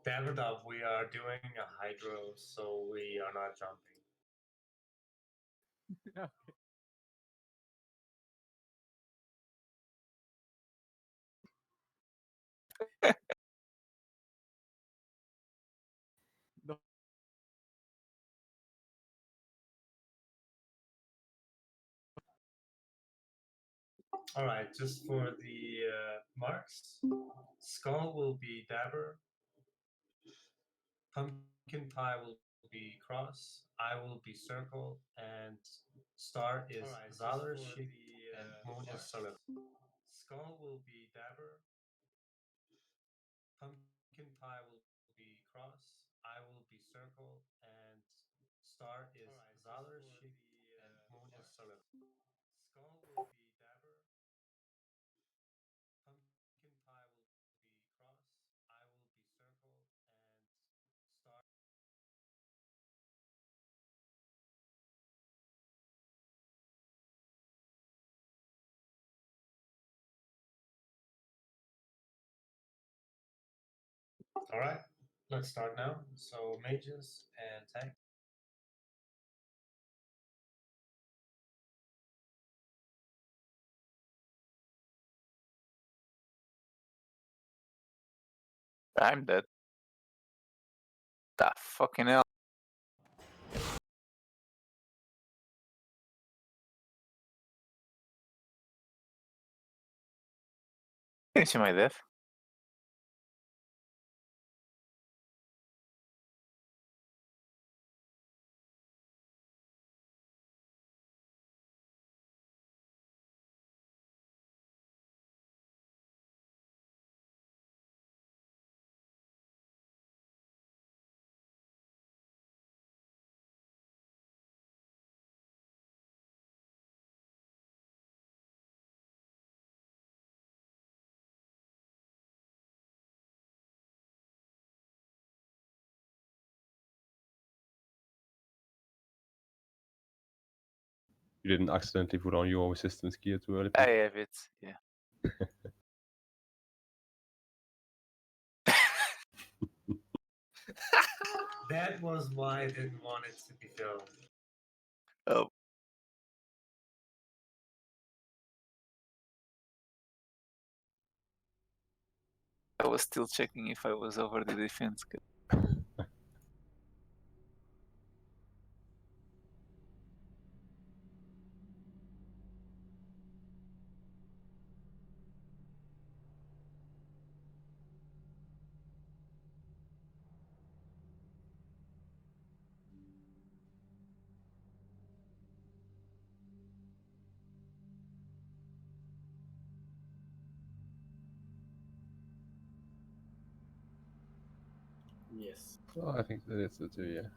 Davidoff, we are doing a hydro, so we are not jumping. Okay. No. All right, just for the marks, skull will be dabber, pumpkin pie will be cross, I will be circle, and star is Zaler, sheep, and moon is Salif. Skull will be dabber, pumpkin pie will be cross, I will be circle, and star is Zaler, sheep, and moon is Salif. Skull will be dabber, pumpkin pie will be cross, I will be circle, and star. All right, let's start now. So mages and tank. I'm dead. The fucking hell. Can you see my death? You didn't accidentally put on your resistance gear too early? I have it, yeah. That was why I didn't want it to be filmed. Oh. I was still checking if I was over the defense. Yes. Oh, I think that is it too, yeah.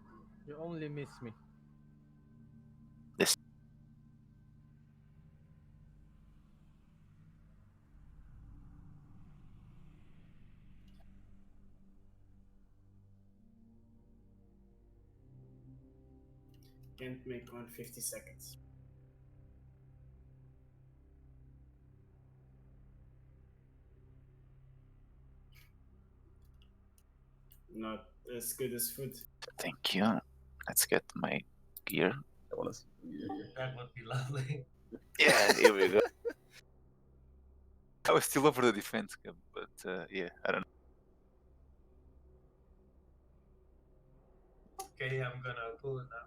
You only miss me. Yes. Can't make 150 seconds. Not as good as food. Thank you. Let's get my gear. That one is, yeah. That would be lovely. Yeah, here we go. I was still over the defense, but yeah, I don't know. Okay, I'm gonna pull it now.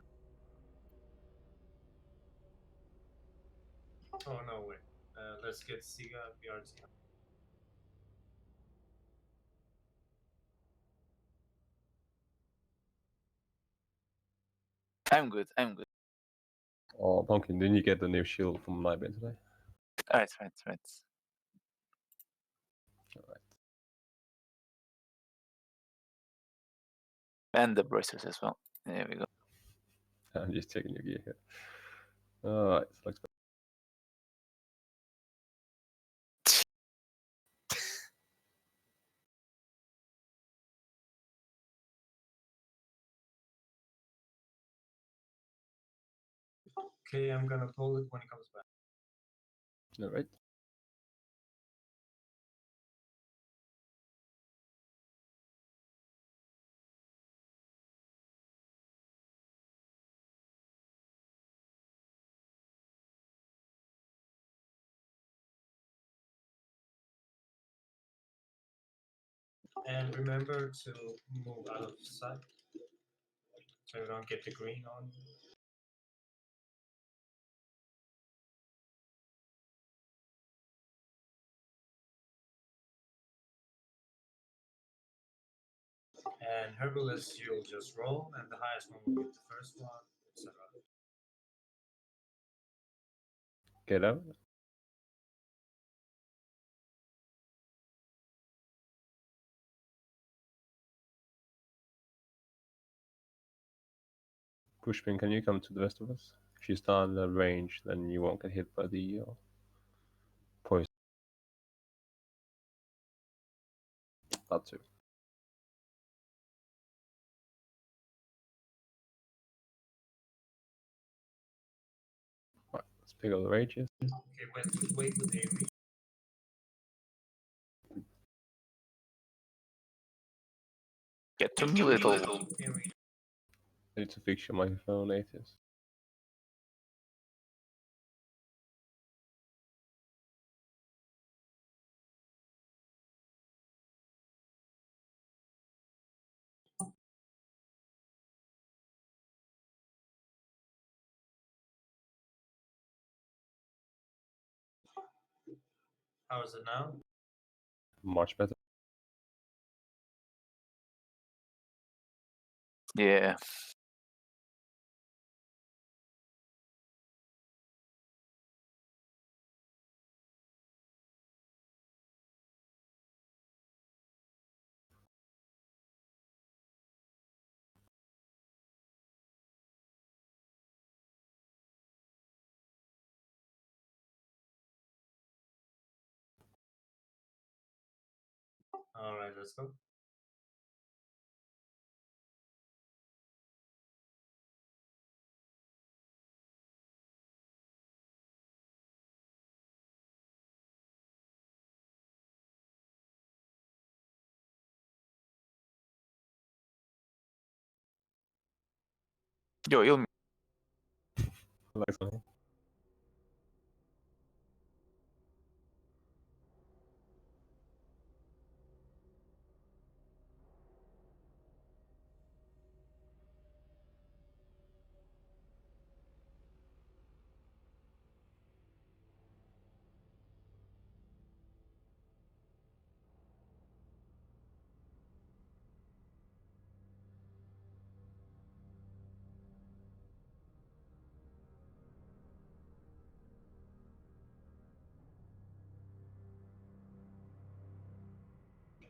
Oh no, wait. Let's get Siga BRT. I'm good, I'm good. Oh, Pumpkin, didn't you get the new shield from Nightbane today? Right. Alright. And the bracers as well. There we go. I'm just checking your gear here. Alright, so let's go. Okay, I'm gonna pull it when it comes back. Alright. And remember to move out of sight so you don't get the green on you. And Herbalist, you'll just roll, and the highest one will get the first one, etc. Get out. Pushpin, can you come to the rest of us? If you start in the range, then you won't get hit by the poison. That too. Right, let's pick up the rages. Okay, wait with Avery. Get to me, little. Avery. I need to fix your microphone, Atheist. How is it now? Much better. Yeah. Alright, let's go. Yo, heal me. Like something.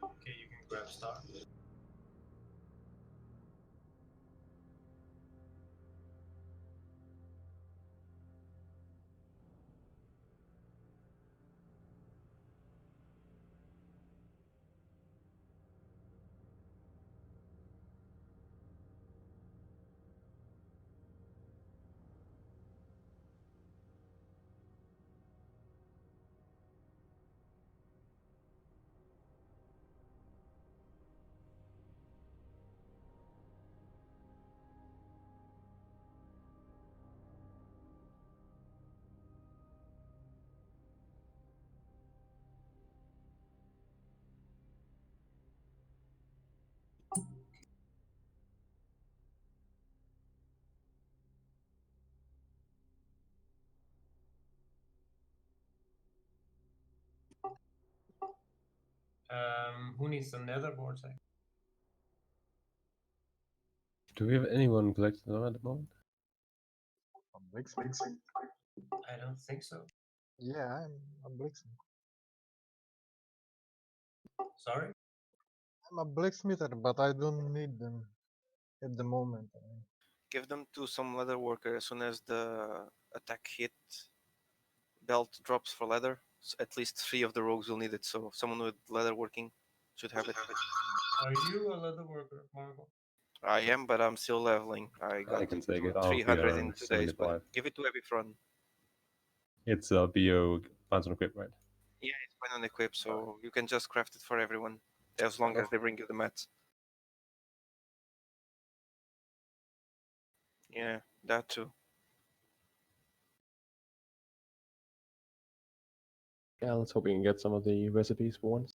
Okay, you can grab star. Who needs the nether vortex? Do we have anyone collected them at the moment? I'm Blixen. I don't think so. Yeah, I'm Blixen. Sorry? I'm a blacksmither, but I don't need them at the moment. Give them to some leather worker as soon as the attack hit. Belt drops for leather. At least 3 of the rogues will need it, so someone with leather working should have it. Are you a leather worker, Marvel? I am, but I'm still leveling. I got can to take it. 300 in 2 days, 75. but give it to Evifron. It's a BO bounce on equip, right? Yeah, it's fine on equip, so you can just craft it for everyone, as long as they bring you the mats. Yeah, that too. Yeah, let's hope we can get some of the recipes for once.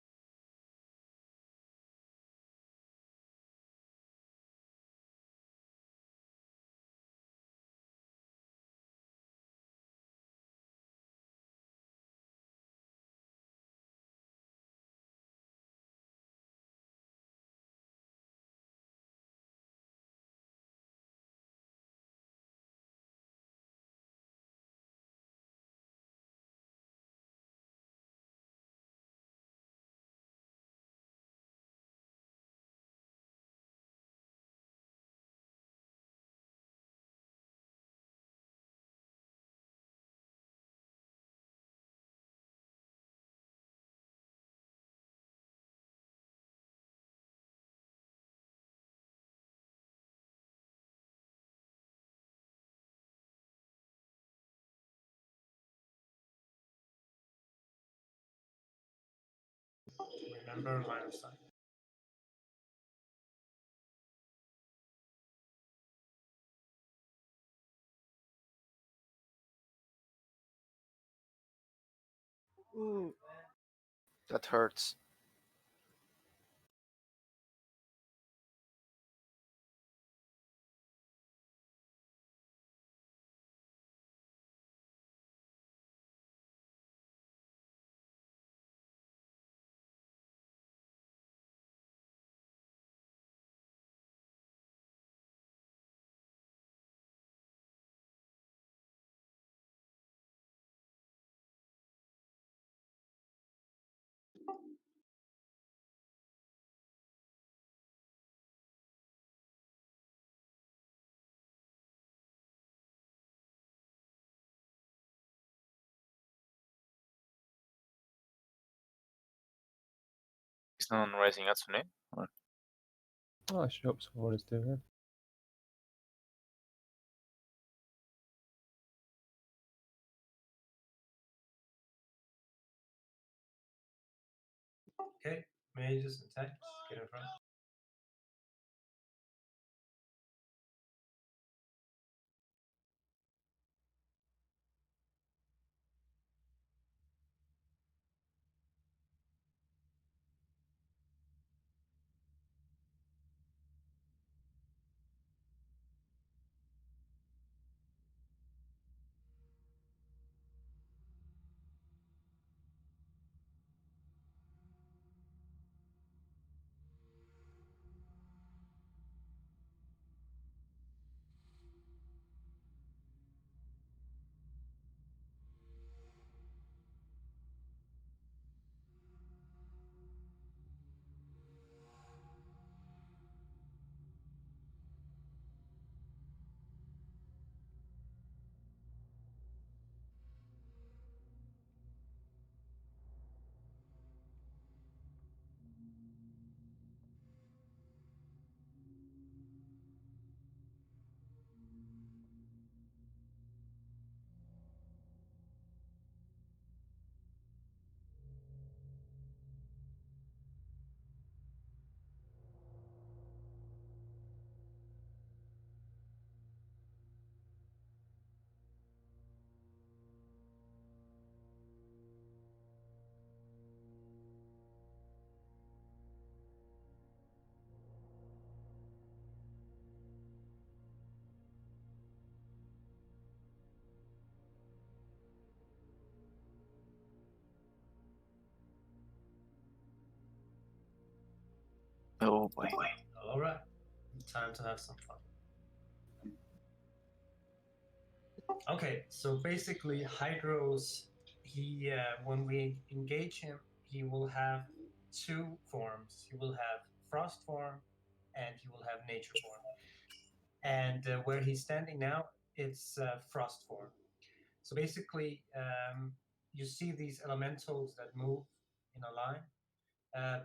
Remember line of sight. Ooh, that hurts. Is no one raising Atsune? Or... Oh, I should hope someone is doing it. Okay, mages and tanks, get in front. Oh boy. All right, time to have some fun. Okay, so basically, Hydros, when we engage him, he will have two forms. He will have frost form, and he will have nature form. And where he's standing now, it's frost form. So basically, you see these elementals that move in a line.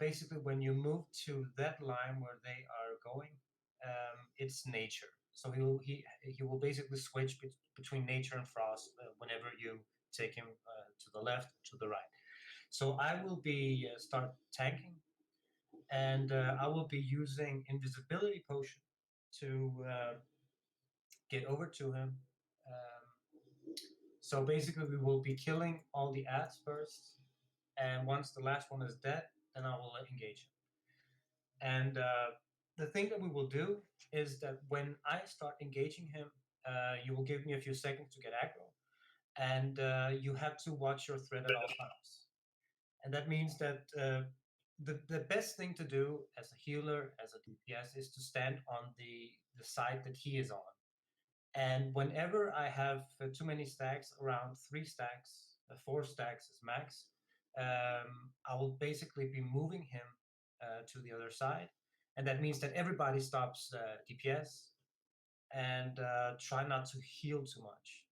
Basically, when you move to that line where they are going, it's nature. So he will basically switch between nature and frost whenever you take him to the left, to the right. So I will be start tanking, and I will be using invisibility potion to get over to him. So basically, we will be killing all the ads first, and once the last one is dead, then I will engage him. And the thing that we will do is that when I start engaging him, you will give me a few seconds to get aggro, and you have to watch your threat at all times. And that means that the best thing to do as a healer, as a DPS, is to stand on the side that he is on. And whenever I have too many stacks, around 3 stacks, 4 stacks is max, I will basically be moving him to the other side. And that means that everybody stops DPS and try not to heal too much.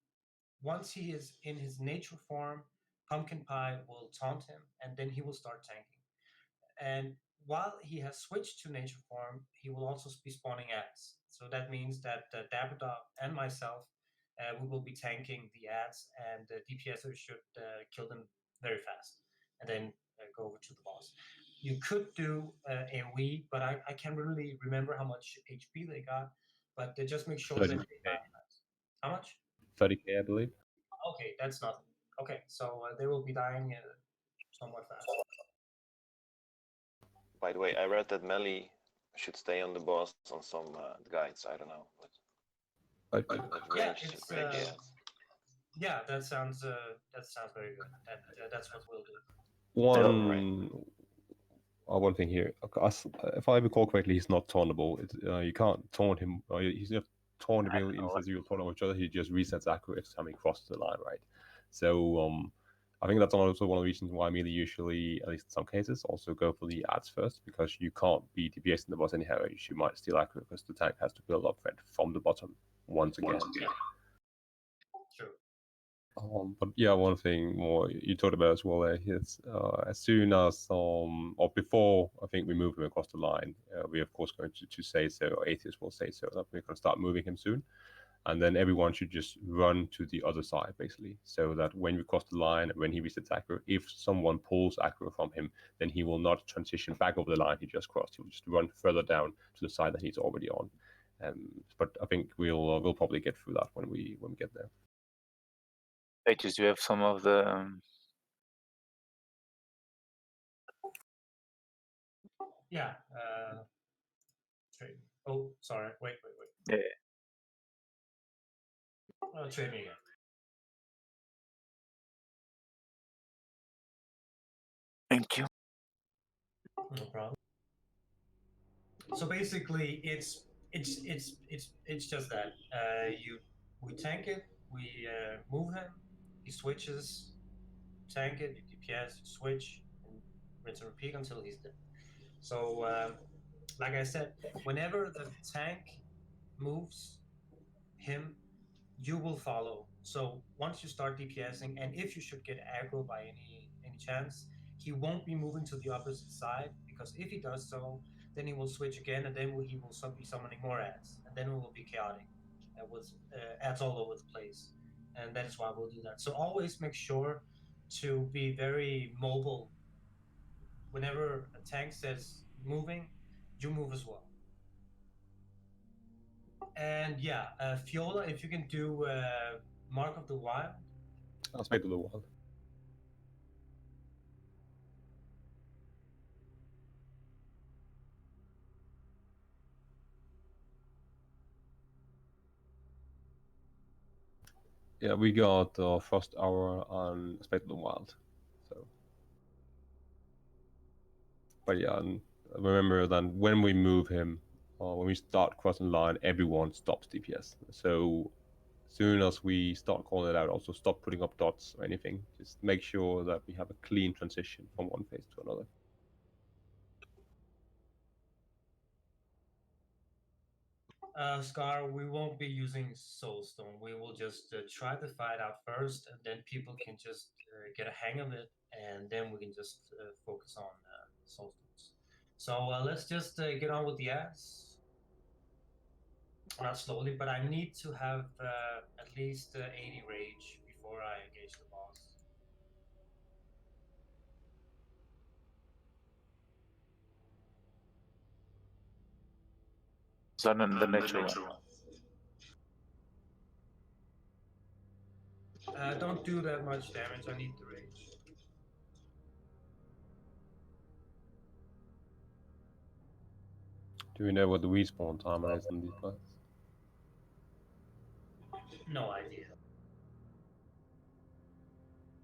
Once he is in his nature form, Pumpkin Pie will taunt him and then he will start tanking. And while he has switched to nature form, he will also be spawning ads. So that means that Dabberdog and myself, we will be tanking the ads, and the DPSers should kill them very fast. And then go over to the boss. You could do AoE, but I can't really remember how much HP they got. But they just make sure that they 30k. got how much? 30k, I believe. Okay, that's nothing. Okay, so they will be dying somewhat fast. By the way, I read that melee should stay on the boss on some guides. I don't know, but But Yeah, range it's range, yeah. yeah, that sounds very good. That's what we'll do. One thing here. If I recall correctly, he's not tauntable. You can't taunt him. He's not tauntable in the sense you'll taunt each other. He just resets accurate every time he crosses the line, right? So I think that's also one of the reasons why melee usually, at least in some cases, also go for the ads first, because you can't be DPS in the boss anyhow. You might steal accurate because the tank has to build up threat from the bottom once again. True. But yeah, one thing more you talked about as well is as soon as or before I think we move him across the line, we're of course going to say so, or Atheist will say so, that we're going to start moving him soon. And then everyone should just run to the other side, basically, so that when we cross the line, when he resets aggro, if someone pulls aggro from him, then he will not transition back over the line he just crossed. He will just run further down to the side that he's already on. But I think we'll probably get through that when we get there. Pages, you have some of the. Yeah. Trade. Oh, sorry. Wait. Yeah. Trade me again. Thank you. No problem. So basically, it's just that we tank it, we move him, he switches, tank it, you DPS, you switch, and rinse and repeat until he's dead. So like I said, whenever the tank moves him, you will follow. So once you start DPSing, and if you should get aggro by any chance, he won't be moving to the opposite side, because if he does so, then he will switch again, and then he will be summoning more ads, and then it will be chaotic with ads all over the place, and that is why we'll do that. So always make sure to be very mobile. Whenever a tank says moving, you move as well. And yeah, Fiola, if you can do Mark of the Wild. Aspect of the Wild. Yeah, we got Frost Hour on Aspect of the Wild. So, but yeah, and remember that when we move him, when we start crossing the line, everyone stops DPS. So soon as we start calling it out, also stop putting up dots or anything. Just make sure that we have a clean transition from one phase to another. Scar, we won't be using Soulstone. We will just try the fight out first, and then people can just get a hang of it, and then we can just focus on Soulstones. So let's just get on with the ads. Not slowly, but I need to have at least 80 rage before I engage the boss. Sun and the nature one. Don't do that much damage. I need the rage. Do we know what the respawn timer is in these fights? No idea.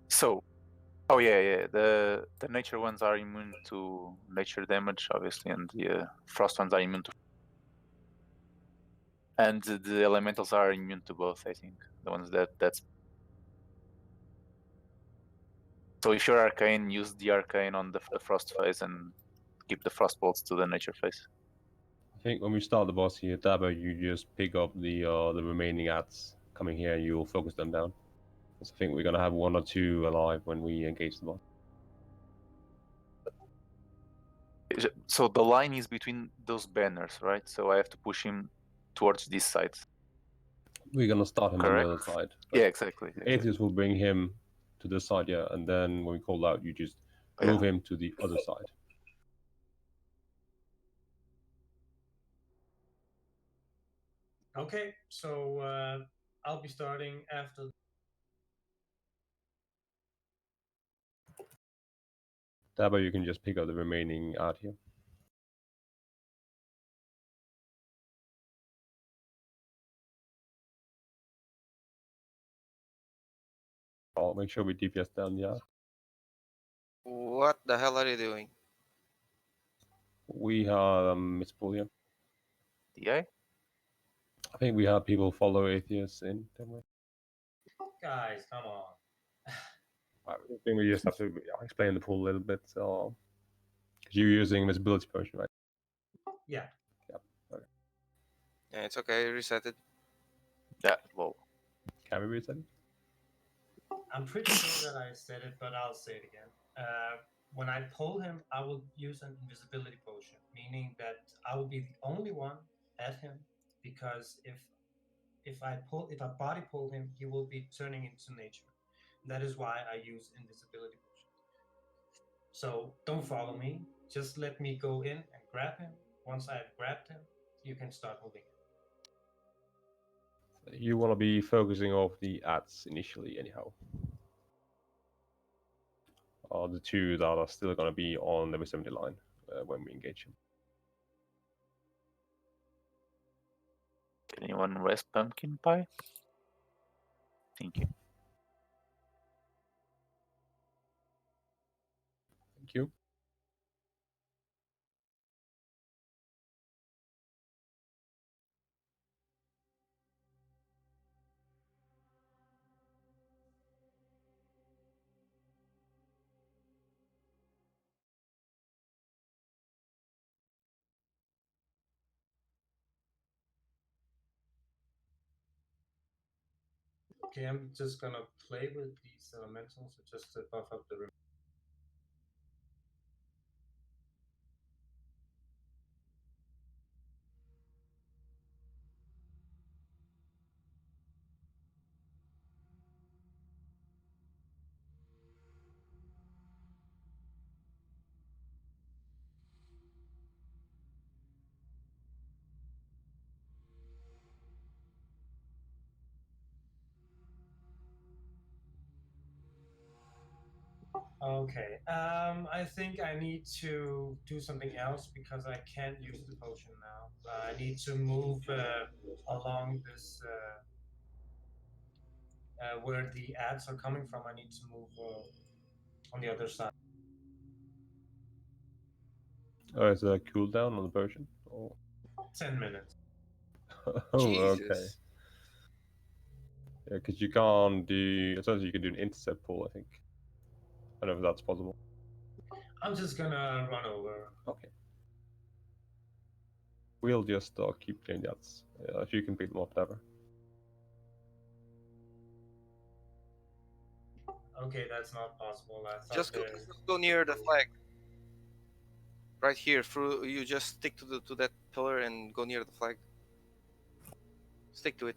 So, oh yeah. The nature ones are immune to nature damage, obviously, and the frost ones are immune to. And the elementals are immune to both, I think. The ones that's. So if you're arcane, use the arcane on the frost phase and keep the frost bolts to the nature phase. I think when we start the boss here, Dabo, you just pick up the remaining ads coming here and you'll focus them down. Because I think we're gonna have one or two alive when we engage the boss. So the line is between those banners, right? So I have to push him towards this side. We're gonna start him on the other side. Yeah, exactly. Atheist will bring him to this side, yeah, and then when we call out, you just Yeah. move him to the other side. Okay, so I'll be starting after. That way you can just pick up the remaining art here. I'll make sure we DPS down the art. What the hell are you doing? We have Miss Bull here. DI? I think we have people follow Atheists in, don't we? Guys, come on. I think we just have to explain the pool a little bit. So, because you're using Invisibility Potion, right? Yeah. Okay. Yeah, it's okay. Reset it. Yeah, well, Can we reset it? I'm pretty sure that I said it, but I'll say it again. When I pull him, I will use an invisibility potion, meaning that I will be the only one at him. Because if I body pull him, he will be turning into nature. That is why I use invisibility potion. So don't follow me. Just let me go in and grab him. Once I've grabbed him, you can start moving him. You want to be focusing off the ads initially, anyhow. The two that are still going to be on the vicinity line when we engage him. can anyone rest pumpkin pie? Thank you. Thank you. Okay, I'm just gonna play with these elementals just to buff up the room. Okay, I think I need to do something else because I can't use the potion now. I need to move along this where the ads are coming from. I need to move on the other side. Oh, is there a cooldown on the potion? Oh, 10 minutes. oh okay. Jesus. Yeah, because you can't do. It says you can do an intercept pull, I think. I don't know if that's possible. I'm just gonna run over. Okay. We'll just keep doing that. If you can pick them up, whatever. Okay, that's not possible. I thought Just go near the flag. Right here. Through you just stick to that pillar and go near the flag. Stick to it.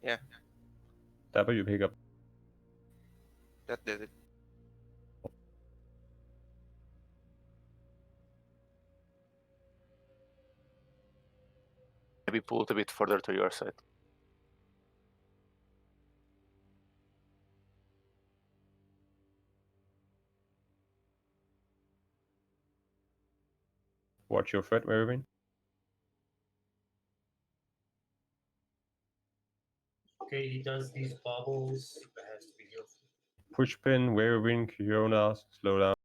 Yeah, Whatever you pick up. that did it. Maybe pull it a bit further to your side. Watch your foot, Mervyn. Okay, he does these bubbles. That has to be healed. Pushpin, Werewing, Kiona, slow down.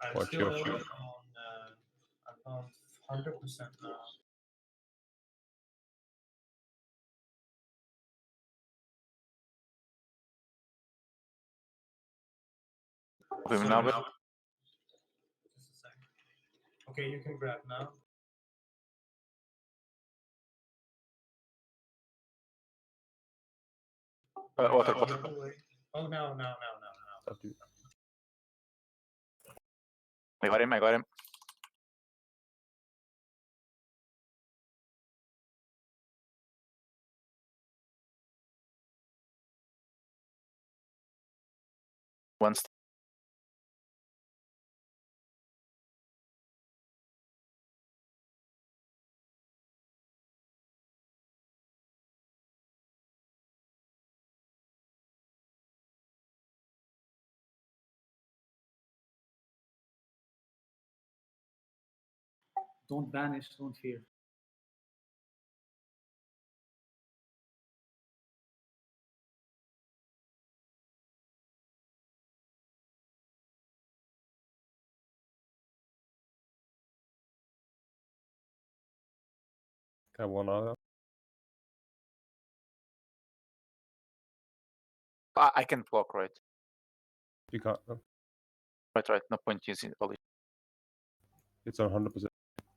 I'm Watch still your only foot. on 100% now. Moving now, but Just a second. Okay, you can grab now. Water the bottle. other way. Oh, no. Stop DPS. I got him. I got him. One step. Don't vanish, don't fear. Okay, one out. I can block, right? You can't. No. Right. No point using all. It's on 100%.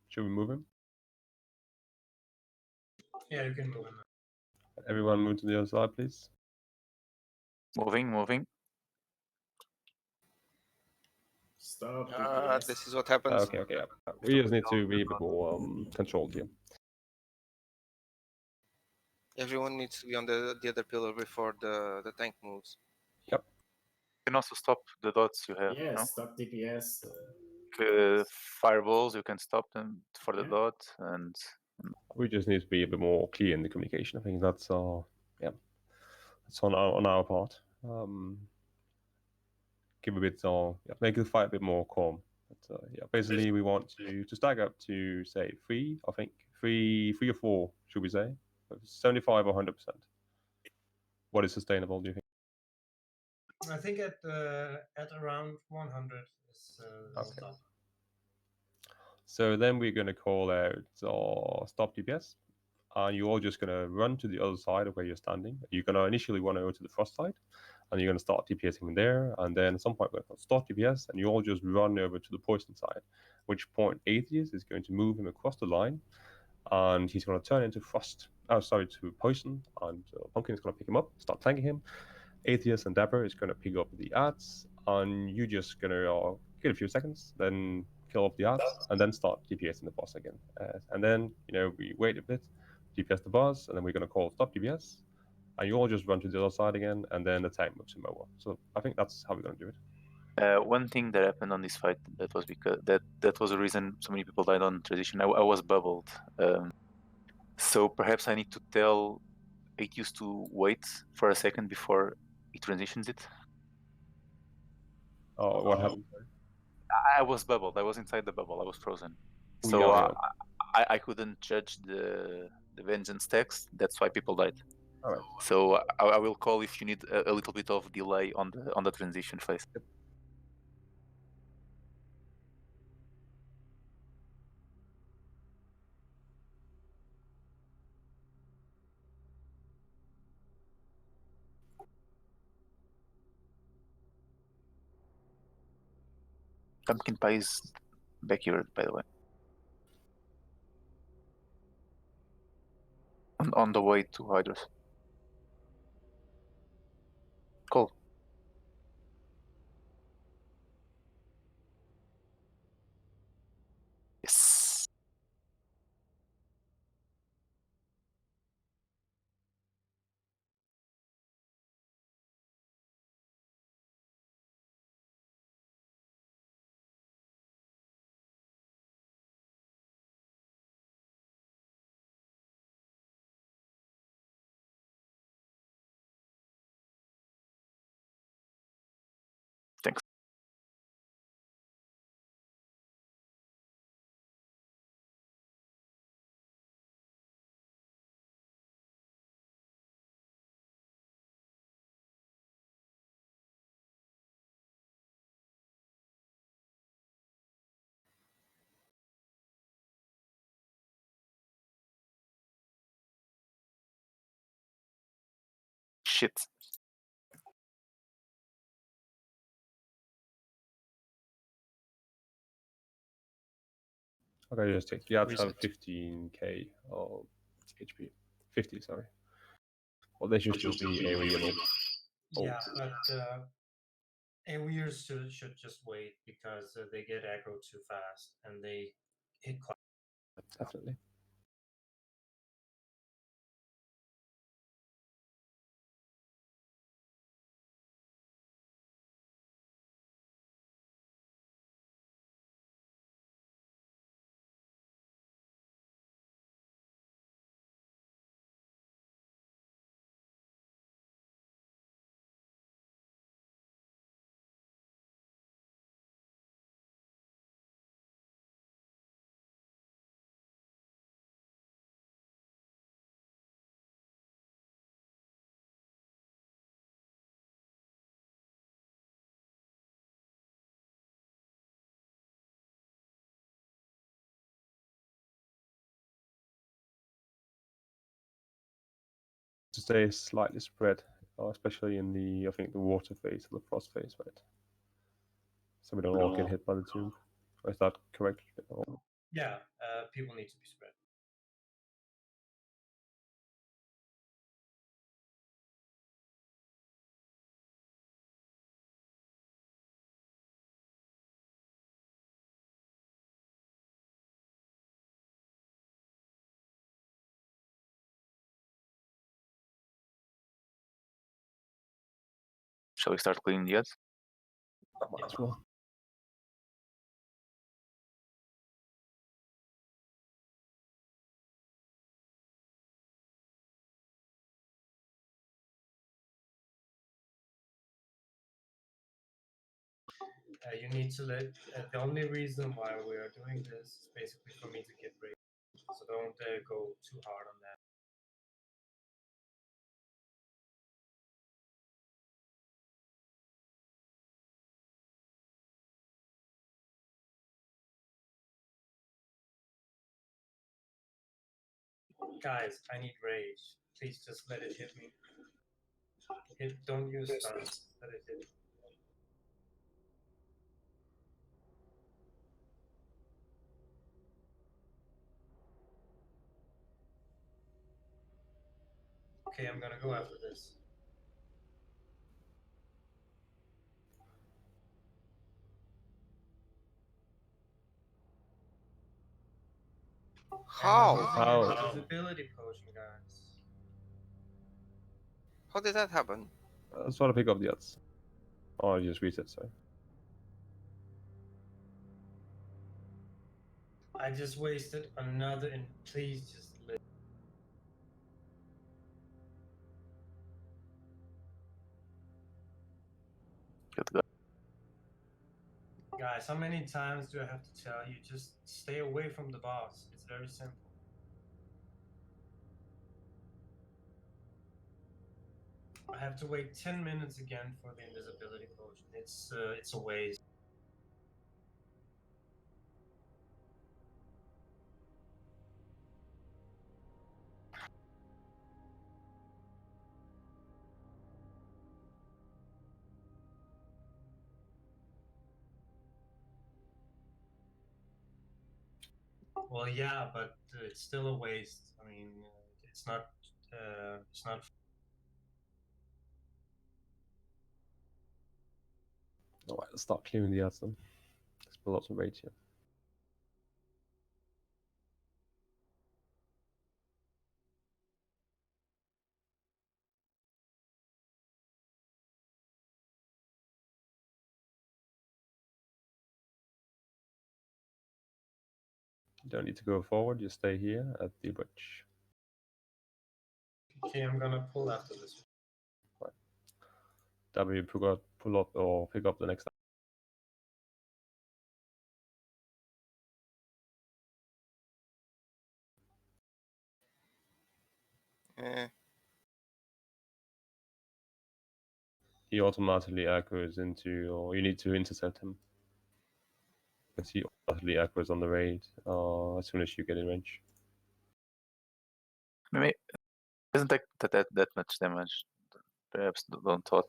Should we move him? Yeah, you can move him. Everyone move to the other side, please. Moving. Stop DPS. This is what happens. Okay. Yeah. We just need to be a bit more controlled here. Everyone needs to be on the other pillar before the tank moves. You can also stop the dots you have. Yeah, No? stop DPS. Fireballs, you can stop them for the Yeah. dot, and We just need to be a bit more clear in the communication. I think that's that's on our part. Give a bit make the fight a bit more calm. But, basically we want to stack up to say 3. I think 3 or 4 should we say 75 or 100%. What is sustainable? Do you think? I think at around 100 is the Okay. top. So then we're going to call out stop DPS, and you're all just going to run to the other side of where you're standing. You're going to initially run over to the frost side, and you're going to start DPSing there, and then at some point we're going to start DPS, and you all just run over to the poison side, at which point Atheist is going to move him across the line, and he's going to turn into frost. To poison, and Pumpkin is going to pick him up, start tanking him. Atheist and Dapper is going to pick up the ads, and you're just going to get a few seconds, then kill off the ads, and then start DPSing the boss again. And then, we wait a bit, DPS the boss, and then we're going to call stop DPS, and you all just run to the other side again, and then the tank moves him over. So I think that's how we're going to do it. one thing that happened on this fight that was because that was the reason so many people died on transition. I was bubbled, so perhaps I need to tell Atheus to wait for a second before he transitions it. What happened? I was bubbled. I was inside the bubble. I was frozen. Oh, So yeah. I couldn't judge the vengeance text. That's why people died. All right. So I will call if you need a little bit of delay on the transition phase. Pumpkin pie is back here, by the way. On the way to Hydros. Cool. Yes. Thanks. Shit. Okay, just take. You have 15k of HP. 50, sorry. Or they should still be AoEable. Yeah, but AoEers should just wait because they get aggro too fast and they hit quite. Definitely. To stay slightly spread, especially in the, I think, the water phase or the frost phase, right? So we don't all get hit by the tomb. Or is that correct? Yeah, people need to be spread. Shall we start cleaning the ads? Might as well. You need to let. The only reason why we are doing this is basically for me to get break. So don't go too hard on that. Guys, I need rage. Please just let it hit me. Don't use stuns. Let it hit. Okay, I'm gonna go after this. How? How? Invisibility potion, guys. How did that happen? Let's try to pick up the ads. Oh, I just reset, sorry. I just wasted another, and please just live. Good go. Guys, how many times do I have to tell you? Just stay away from the boss. It's very simple. I have to wait 10 minutes again for the invisibility potion. It's a waste. Well, yeah, but it's still a waste. I mean, it's not. It's not. Alright, let's start clearing the ads then. Let's pull out some rage here. You don't need to go forward, just stay here at the bridge. Okay, I'm gonna pull after this. Right. W, pull up or pick up the next. Eh, He automatically aggros into, or you need to intercept him. Because he automatically aggros on the raid as soon as you get in range. Maybe it doesn't take that much damage. Perhaps don't thought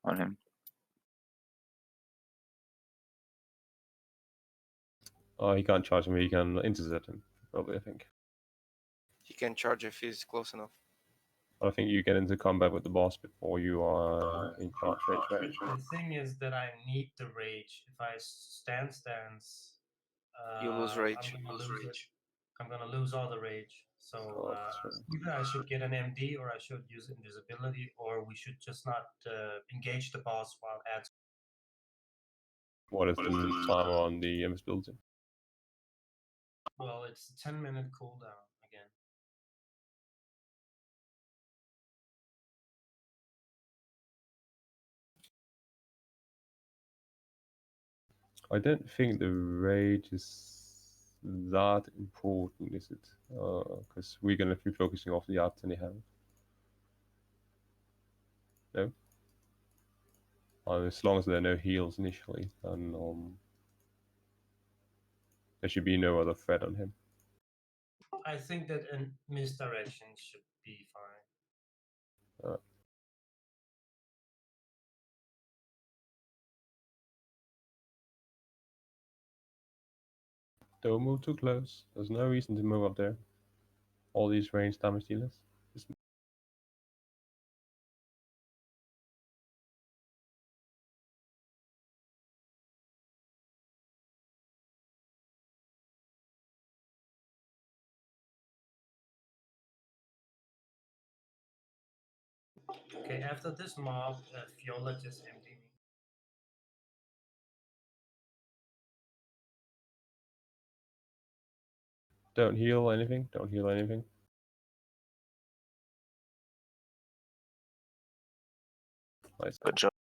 on him. He can't charge him, he can intercept him, probably, I think. he can charge if he's close enough. But I think you get into combat with the boss before you are in charge rage, right? The thing is that I need the rage. If I stance, You lose rage. I'm gonna lose all the rage. So Oh, sure. either I should get an MD or I should use invisibility, or we should just not engage the boss while ads. What is the timer on the invisibility? Well, it's a 10-minute cooldown again. I don't think the rage is that important, is it? Because we're gonna be focusing off the arts anyhow. No? As long as there are no heals initially, then there should be no other threat on him. I think that a misdirection should be fine. Don't move too close. There's no reason to move up there. All these range damage dealers. Just 'Kay, after this mob, Fiola just empty me. don't heal anything. Don't heal anything. Nice. Good job.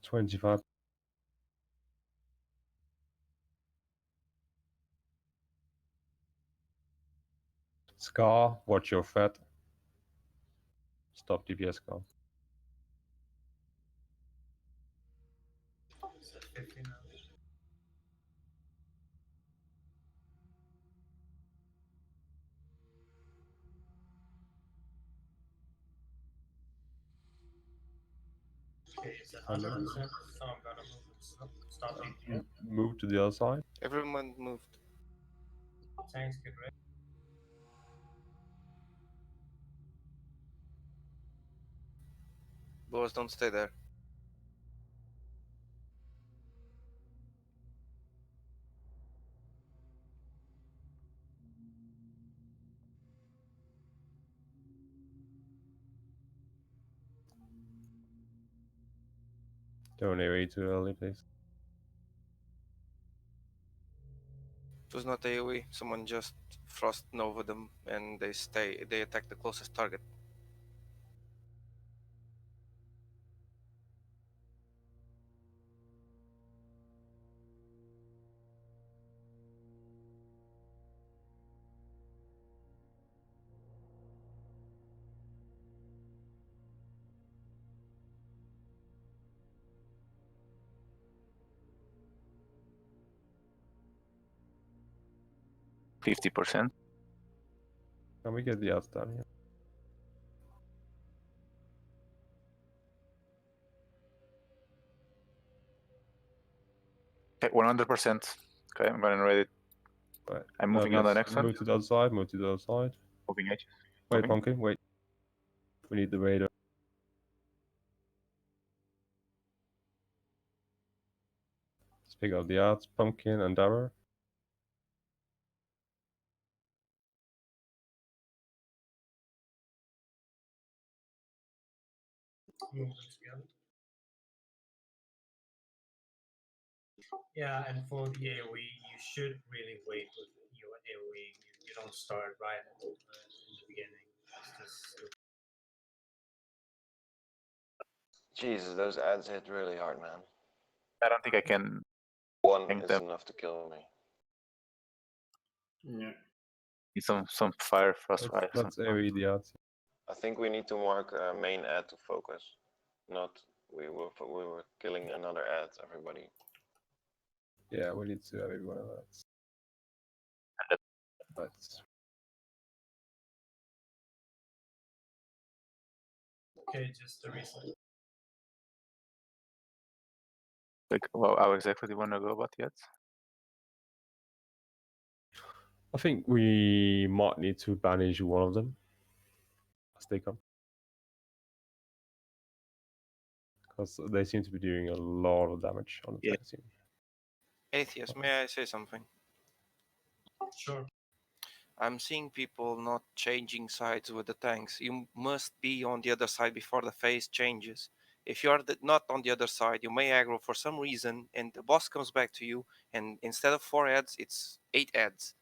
$25. Scar, watch your fat. Stop DPS Scar. It's at 50 now. Okay, it's at 100%, so I'm gonna move and stop DPS. Move to the other side. Everyone moved. Tanks get ready. Boys, don't stay there. Don't AoE too early, please. It was not AoE. Someone just frost nova them and they attack the closest target. %50. Can we get the outs down here? Okay, 100%. Okay, I'm gonna read it. Right. I'm moving on the next one. Move to the other side, move to the other side. Moving edge. Wait, Moving. Pumpkin, wait. We need the radar. Let's pick up the arts, Pumpkin, and Dara. Move them together. Yeah, and for the AoE, you should really wait with your AoE. You don't start right in the beginning. It's just Jesus, those ads hit really hard, man. I don't think I can One tank is them. enough to kill me. Yeah. Need some fire frost, right? Let's AoE the arts. I think we need to mark a main ad to focus. Not we were killing another ad. Everybody. Yeah, we need to have everyone of that. But Okay, just a reset. Like, well, how exactly do you want to go about yet? I think we might need to banish one of them as they come, because they seem to be doing a lot of damage on the Yeah. tank team. Atheist, may I say something? Sure. I'm seeing people not changing sides with the tanks. You must be on the other side before the phase changes. If you are not on the other side, you may aggro for some reason, and the boss comes back to you, and instead of 4 ads, it's 8 ads.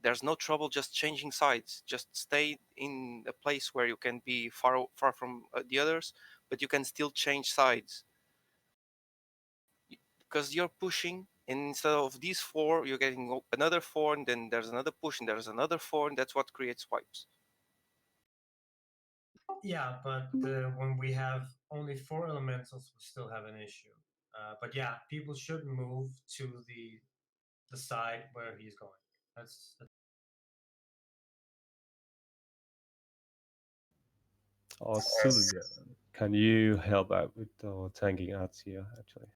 There's no trouble just changing sides. Just stay in a place where you can be far from the others, but you can still change sides. Because you're pushing, and instead of these 4, you're getting another 4, and then there's another push, and there's another 4, and that's what creates wipes. Yeah, but when we have only 4 elementals, we still have an issue. But yeah, people should move to the side where he's going. That's Sylvia, can you help out with tanking ads here, actually?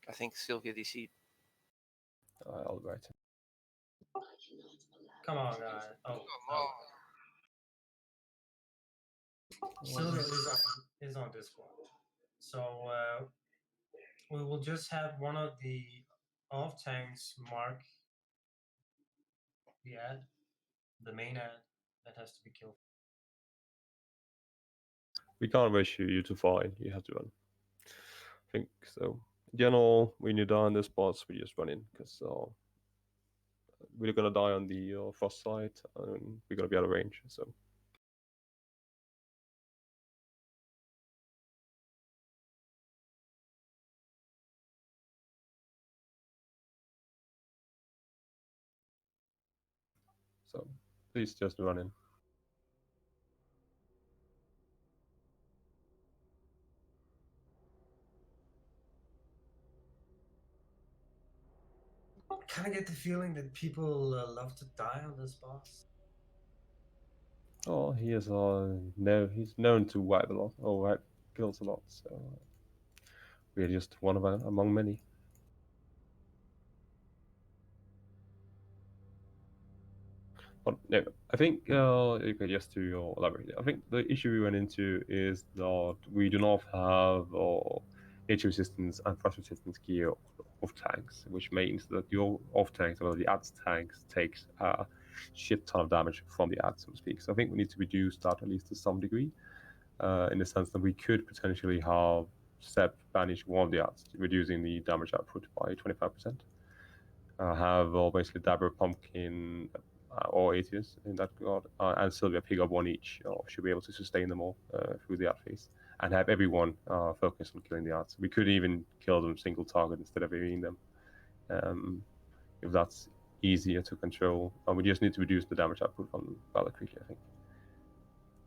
I think Sylvia DC. All right. come on, guys. Oh, Sylvia is on Discord. So we will just have one of the off tanks mark the ad, the main ad that has to be killed. We can't rush you too far in. You have to run. I think so. In general, when you die on the spots, we just run in, because we're gonna die on the frost side, and we're gonna be out of range. So please just run in. Kind of get the feeling that people love to die on this boss. Oh, he is he's known to wipe a lot, or wipe kills a lot. So we're just one of among many. But no, I think okay, just to elaborate, I think the issue we went into is that we do not have nature resistance and frost resistance gear of tanks, which means that your off tanks, or the ads tanks, takes a shit ton of damage from the ads, so to speak. So I think we need to reduce that at least to some degree, in the sense that we could potentially have Sep banish one of the ads, reducing the damage output by 25%. Have basically Dabber, Pumpkin, or Atheist in that regard, and Sylvia pick up one each, should be able to sustain them all through the ad phase, and have everyone focus on killing the ads. We could even kill them single target instead of AoEing them, if that's easier to control. We just need to reduce the damage output from rather quickly, I think.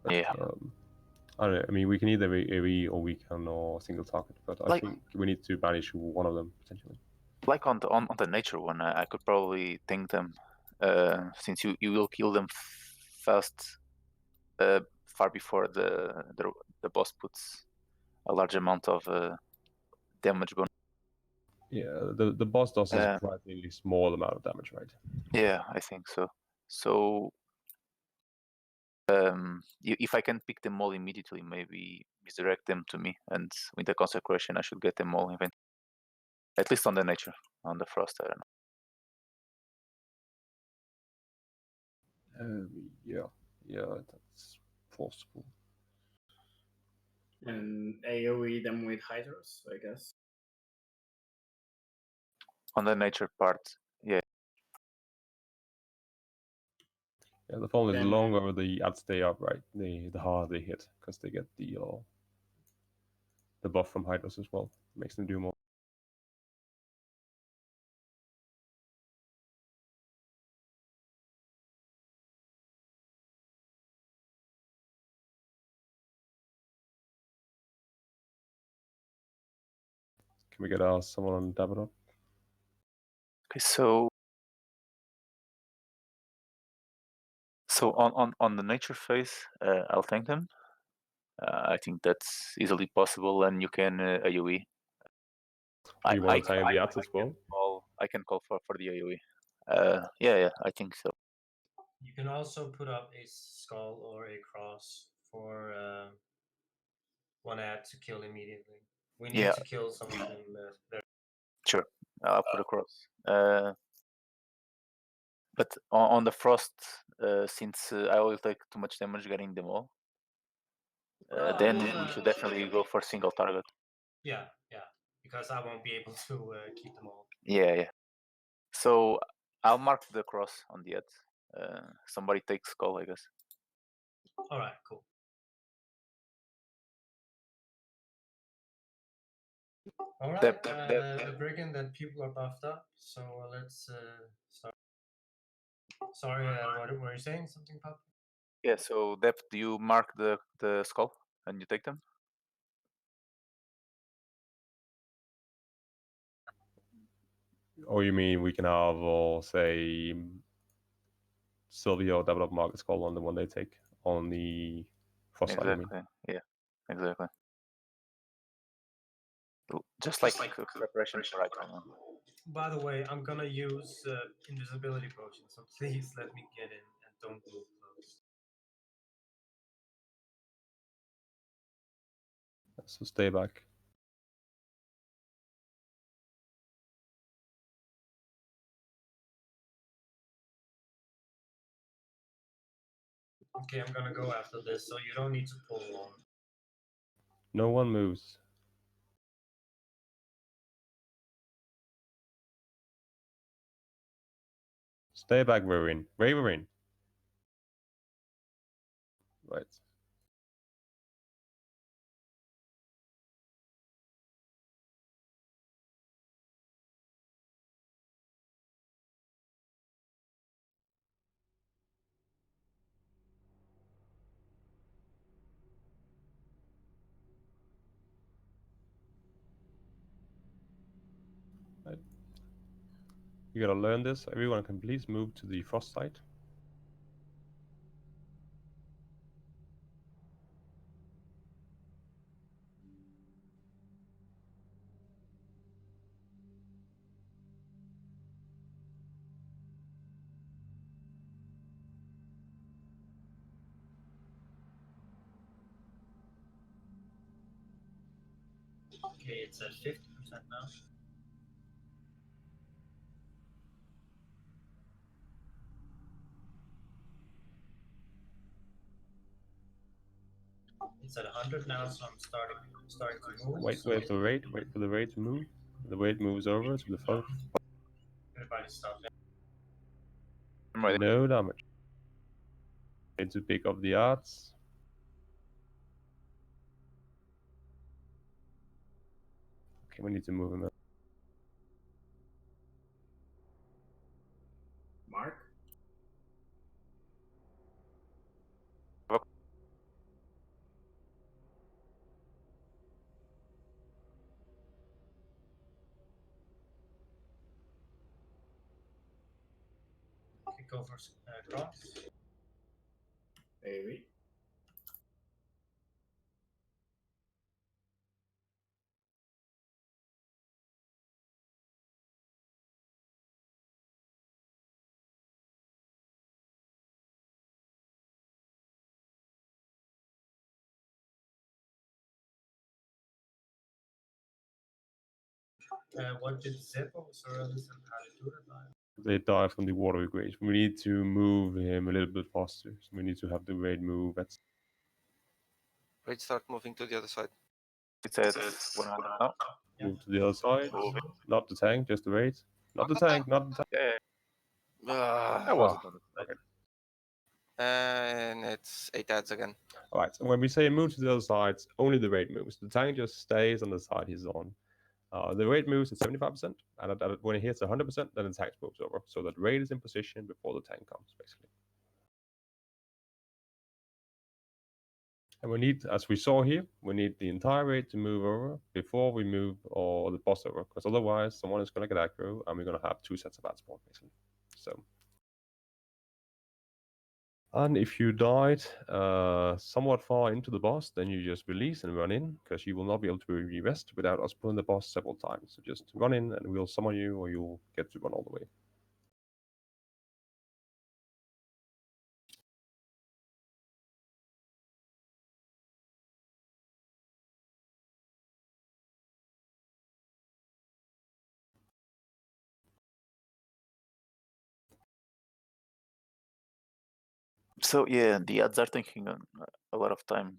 But, Yeah. I don't know. I mean, we can either AoE or we can single target, but I think we need to banish one of them potentially. Like on the nature one, I could probably think them, since you will kill them fast, far before the boss puts a large amount of damage bonus. Yeah, the boss does a surprisingly small amount of damage, right? Yeah, I think so. So if I can pick them all immediately, maybe misdirect them to me, and with the consecration, I should get them all eventually. At least on the nature, on the frost, I don't know. Yeah, that's possible. And AoE them with hydras, I guess. On the nature part, yeah. Yeah, the problem is the Then- longer the ads stay up, right, the harder they hit because they get the buff from Hydros as well. Makes them do more. Can we get someone on Davidoff? Okay, so on the nature phase, I'll tank them. I think that's easily possible, and you can AoE. You want to tank the ads as well? I can call for the AoE. Yeah, I think so. You can also put up a skull or a cross for one ad to kill immediately. We need to kill some of them there. Sure, I'll put across. But on the frost, since I will take too much damage getting them all, then we should definitely go for single target. Yeah, because I won't be able to keep them all. Yeah. So I'll mark the cross on the ad. Somebody takes skull, I guess. All right, cool. All right, the brigand and people are buffed up, so let's start. Sorry, what were you saying? Something, Pop? Yeah, so Depth, do you mark the skull and you take them? Or you mean we can have, say, Sylvia or Davidoff mark the skull on the one they take on the frost side, you mean? Yeah, exactly. Just like preparation for item. By the way, I'm gonna use invisibility potion, so please let me get in and don't move close. So stay back. Okay, I'm gonna go after this, so you don't need to pull long. No one moves. Stay back, Waywin. Waywin. Right. You gotta learn this. Everyone can please move to the frost side. Okay, it's at 50% now. It's at 100 now, so I'm starting to move. Wait for the raid. Wait for the raid to move. The raid moves over to the front. Everybody stop. I'm ready. No damage. Need to pick up the arts. Okay, we need to move him up. Mark? Okay, go for cross. AoE. What did Zeppo, Sorellis, and Palidura? They die from the water equation. We need to move him a little bit faster. So we need to have the raid move at. Raid start moving to the other side. It's at 100 now. Move to the other side. Not the tank, just the raid. Not the tank, not the tank. Yeah. Ah, I wasn't Ah, on the side. okay. And it's 8 ads again. All right. So when we say move to the other side, only the raid moves. The tank just stays on the side he's on. The raid moves at 75%, and when it hits 100%, then the tank moves over. So that raid is in position before the tank comes, basically. And we need, as we saw here, we need the entire raid to move over before we move or the boss over, because otherwise someone is going to get aggro, and we're going to have two sets of ad spawn, basically. So. And if you died somewhat far into the boss, then you just release and run in, because you will not be able to re-rest without us pulling the boss several times. So just run in and we'll summon you, or you'll get to run all the way. So yeah, the ads are taking a lot of time.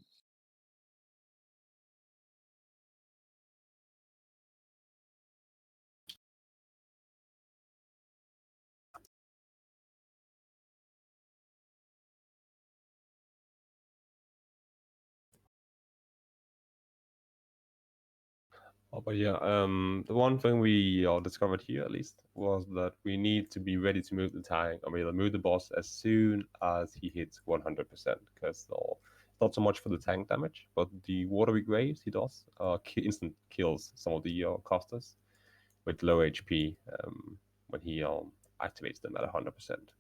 But yeah, the one thing we discovered here, at least, was that we need to be ready to move the tank, or we'll move the boss as soon as he hits 100%, because not so much for the tank damage, but the watery graves he does instant kills some of the casters with low HP when he activates them at 100%.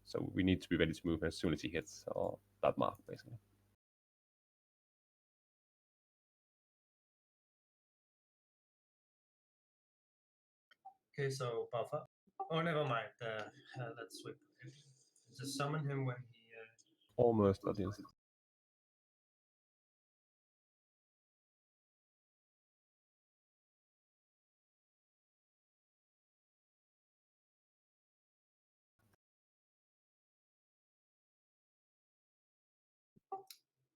So we need to be ready to move as soon as he hits that mark, basically. Okay, so Buffa. Oh, never mind. Let's switch. Just summon him when he. Almost at the instant.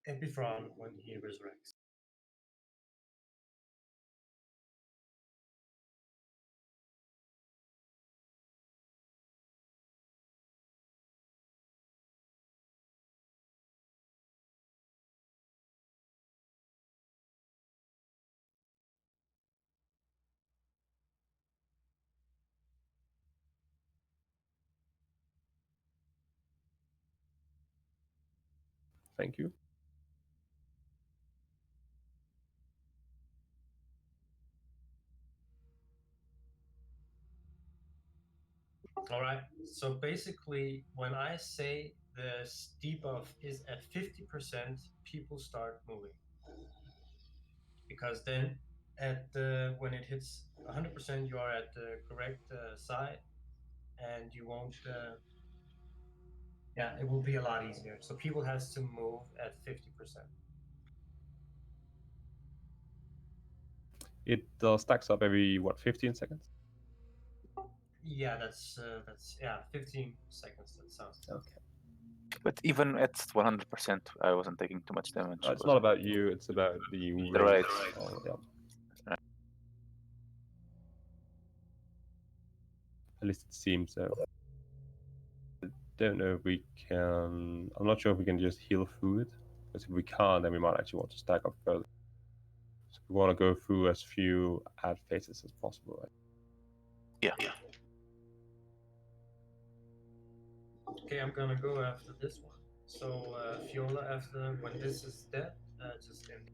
Epifron when he resurrects. Thank you. All right. So basically, when I say the debuff is at 50%, people start moving. Because then, when it hits 100%, you are at the correct side, and you won't. Yeah, it will be a lot easier. So people has to move at 50%. It stacks up every, what, 15 seconds? Yeah, that's 15 seconds. That sounds okay. But even at 100%, I wasn't taking too much damage. It's not about you, it's about the Right. yeah. At least it seems so. I don't know if we can. I'm not sure if we can just heal through it, because if we can't, then we might actually want to stack up further. So we want to go through as few ad phases as possible, right? Yeah. okay. I'm gonna go after this one. So Fiola, after when this is dead, just end.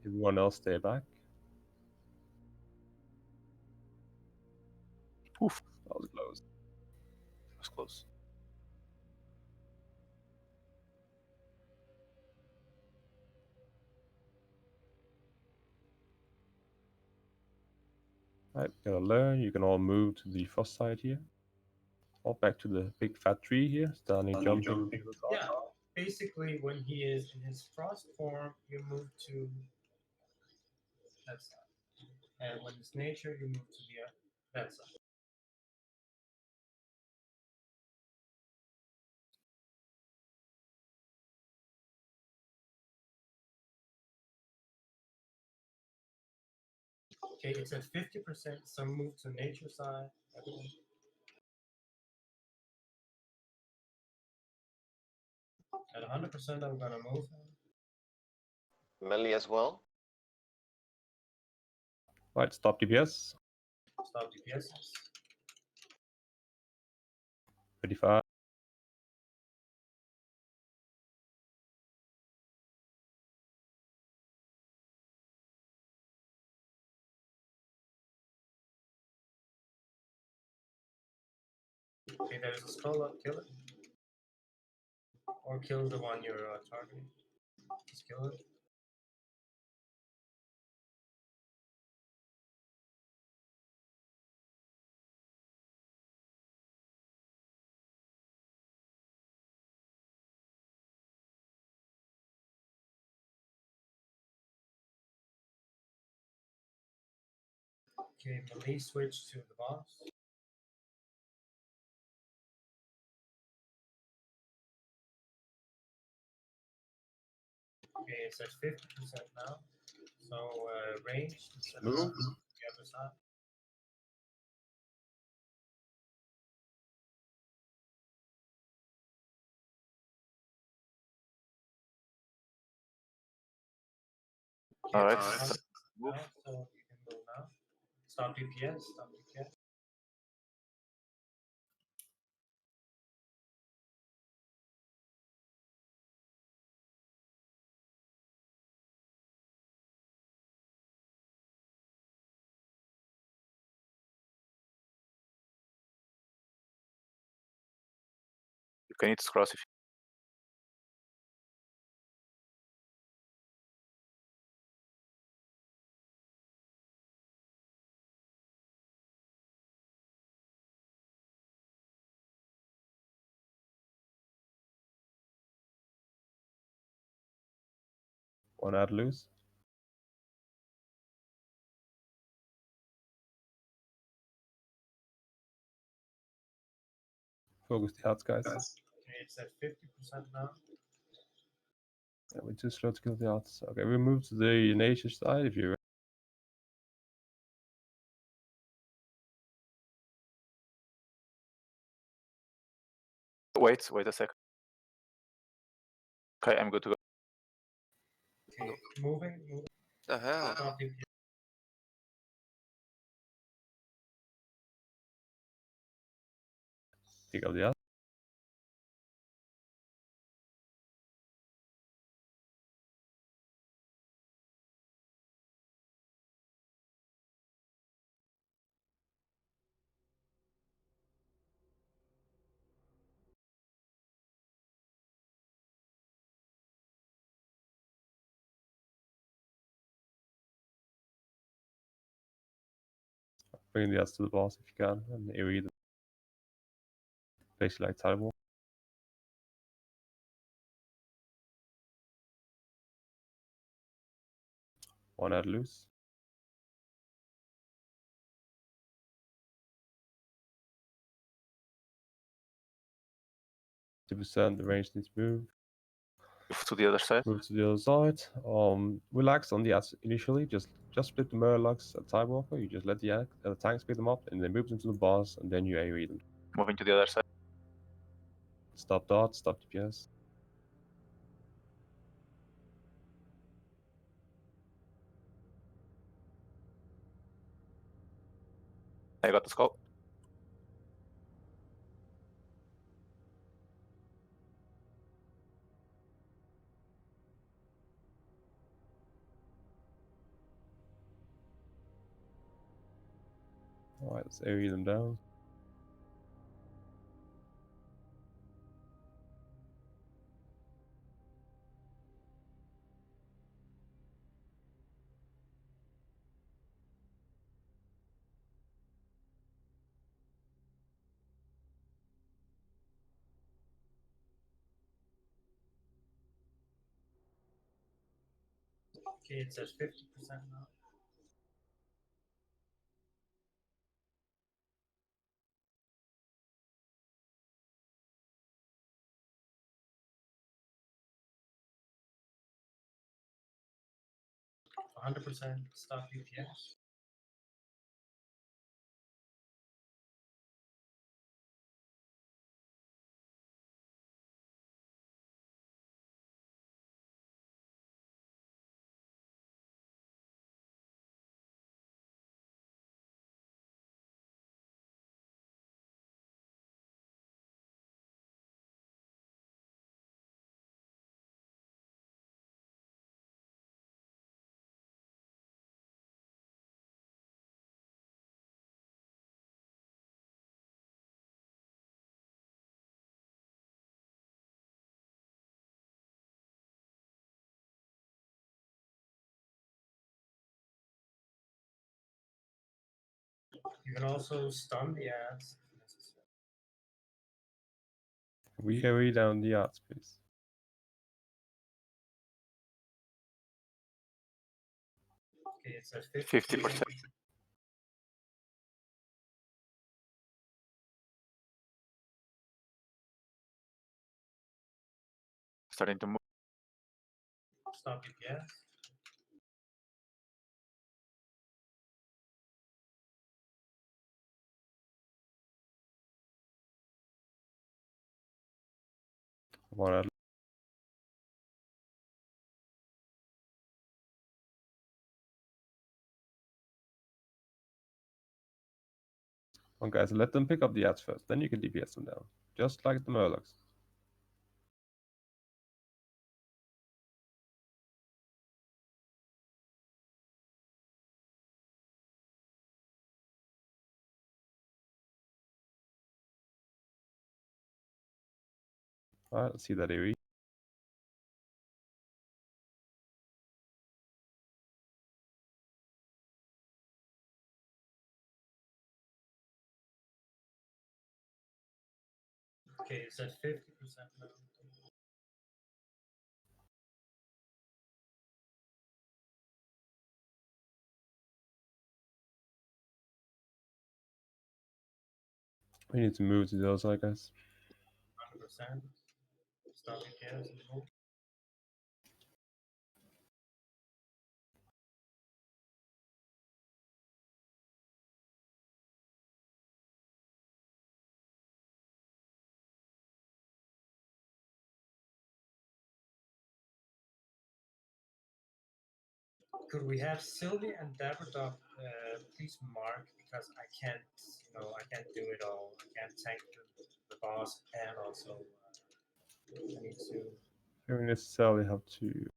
Everyone else stay back. Oof, That was close. that was close. Right, gonna learn. You can all move to the first side here. All back to the big fat tree here. Starting jumping. Yeah, basically when he is in his frost form, you move to that side, and when it's nature, you move to that side. Okay, it's at 50%. Some move to nature side, everyone. At 100%, I'm gonna move him. Melee as well. Right, stop DPS. Stop DPSs. 35. Okay, there's a skull up, kill it. Or kill the one you're targeting. Just kill it. Okay, melee switch to the boss. Okay, it's at 50% now. So range, set it Move. up to the other side. Okay, All right. it's at 100% Move. now, so you can move now. Stop DPS, stop DPS. You can hit cross if One out loose. Focus the hearts, guys. Okay, it's at 50% now. Yeah, we're too slow to kill the hearts. Okay, we move to the nation side if you're. wait a second. Okay, I'm good to go. Okay, moving. The hell? Stop DPS. Pick up the hearts. Bring the hearts to the boss if you can, and AoE them. Basically like tidewalk. One out loose. 2%, the range needs to move. Move to the other side. Move to the other side. Relax on the ads initially. Just split the Murlocs at Tidewalker. You just let the tanks pick them up, and they move them to the boss, and then you AoE them. Moving to the other side. Stop dot, stop DPS. I got the skull. Alright, let's AoE them down. Okay, it's at 50% now. For 100% stop DPS. You can also stun the ads. if necessary. We can read down the odds, please. Okay, it's at 50%. Starting to move. Stop DPS. What Okay, so let them pick up the ads first, then you can DPS them down. Just like the Murlocs. Alright, let's see that AoE. Okay, it's at 50% now. We need to move to those, I guess. 100%. Stop DPS and move. Could we have Sylvie and Daberdog please mark, because I can't, I can't do it all. I can't tank the boss and also I need to. You necessarily have to.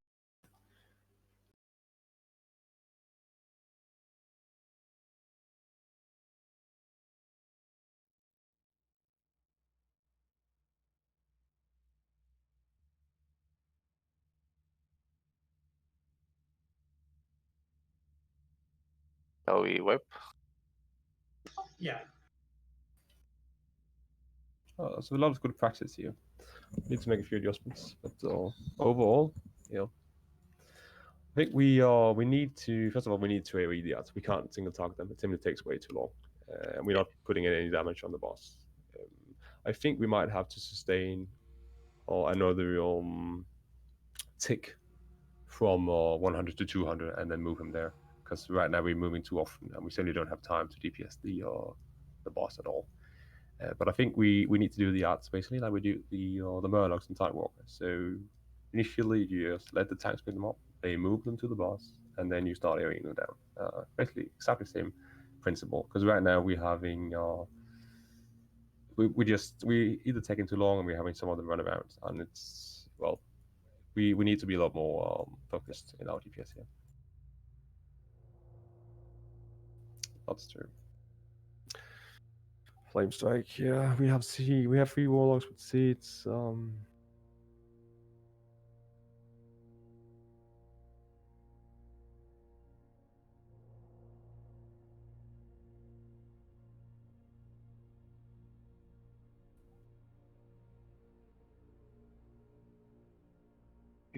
Shall we wipe? Yeah. Oh, so a lot of good practice here. Need to make a few adjustments, but overall, I think we need to first of all we need to AoE the ads. We can't single target them. It simply takes way too long, and we're not putting in any damage on the boss. I think we might have to sustain another tick from 100 to 200 and then move him there, because right now we're moving too often and we simply don't have time to DPS the boss at all. But I think we need to do the arts basically like we do the Murlocs and Tidewalkers. So initially you just let the tanks pick them up, they move them to the boss, and then you start airing them down. Basically exactly the same principle, because right now we're having we either taking too long and we're having some of them run around, and it's we need to be a lot more focused in our DPS here. That's true. Flame Strike, yeah, we have 3 Warlocks with seats. You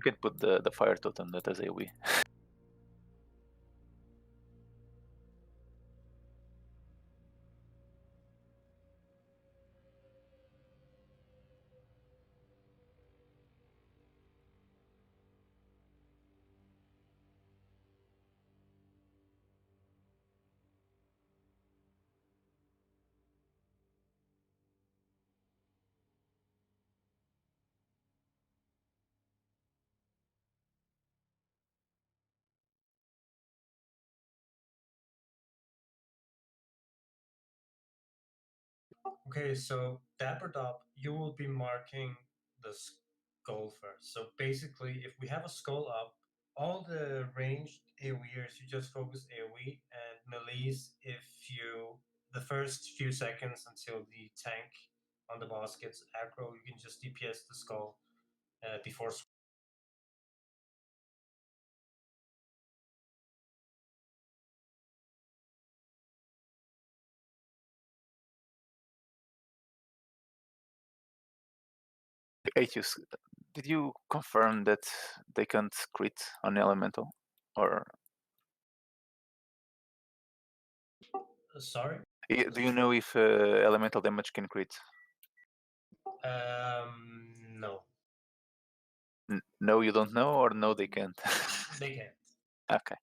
can put the fire totem that as AoE. Okay, so Dapperdop, you will be marking the skull first. So basically, if we have a skull up, all the ranged AoEers, you just focus AoE, and melees, if you, the first few seconds until the tank on the boss gets aggro, you can just DPS the skull before. Aetius, did you confirm that they can't crit on elemental, or Sorry. do you know if elemental damage can crit? No, No, you don't know, or no, they can't. they can't. Okay.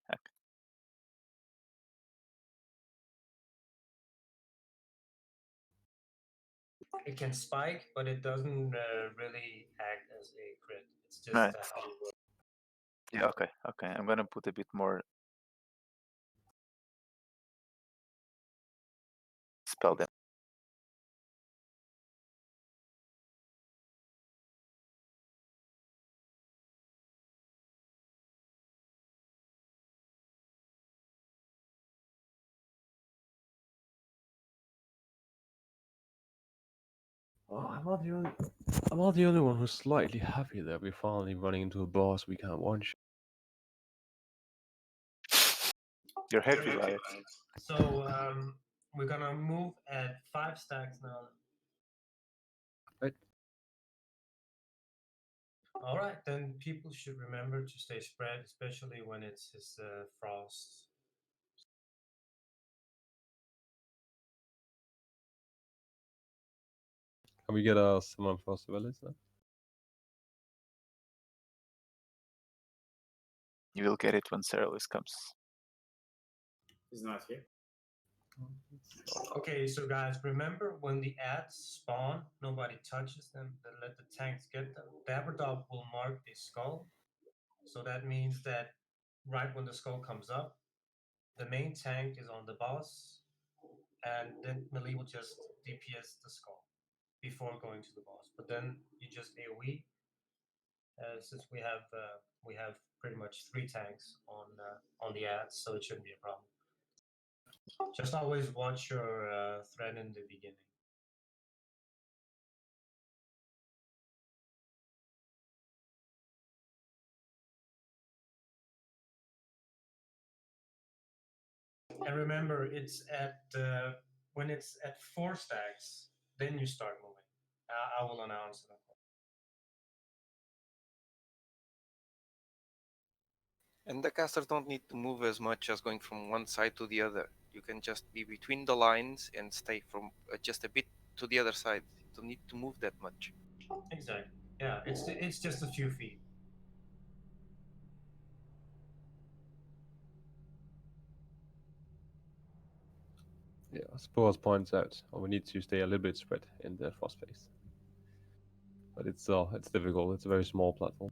It can spike, but it doesn't really act as a crit. It's just Right. how it works. Yeah. Okay. I'm gonna put a bit more spell damage. Oh, I'm not the only one who's slightly happy that we're finally running into a boss we can't one-shot. You're happy about it. So we're gonna move at 5 stacks now. Right. All right, then people should remember to stay spread, especially when it's his frost. Can we get someone for civilians now? You will get it when Cerealis comes. He's not here. Okay, so guys, remember when the ads spawn, nobody touches them, then let the tanks get them. Daberdog will mark a skull. So that means that right when the skull comes up, the main tank is on the boss, and then melee will just DPS the skull before going to the boss. But then you just AoE, since we have pretty much 3 tanks on the ads, so it shouldn't be a problem. Just always watch your thread in the beginning. And remember, it's at when it's at 4 stacks, then you start moving. I will announce it. And the casters don't need to move as much as going from one side to the other. You can just be between the lines and stay from just a bit to the other side. You don't need to move that much. Exactly. Yeah, it's just a few feet. Yeah, Spores points out we need to stay a little bit spread in the frost phase. But it's difficult. It's a very small platform.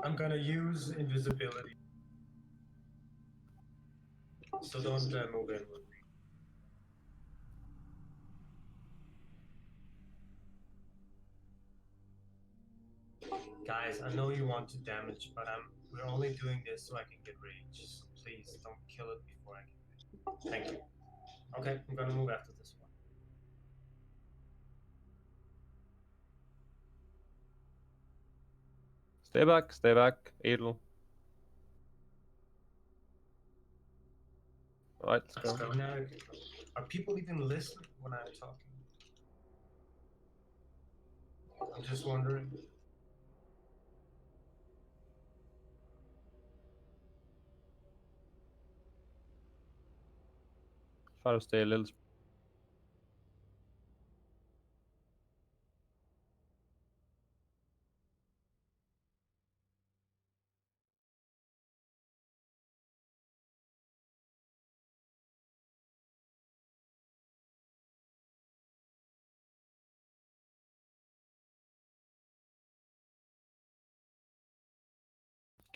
I'm gonna use invisibility, so don't move in with me. Guys, I know you want to damage, but we're only doing this so I can get rage. So please don't kill it before I get rage. Thank you. Okay, I'm gonna move after this one. Stay back, Edel. Alright, let's go. Now, are people even listening when I'm talking? I'm just wondering. Try to stay a little.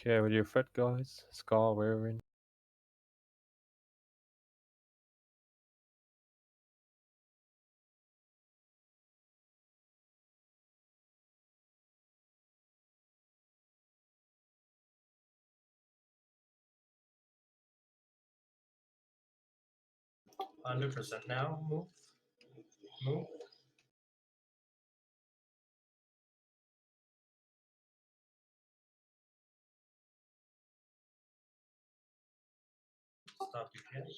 Okay, with your threat, guys. Scar, we're in. %. Now, move. Move. stop DPS.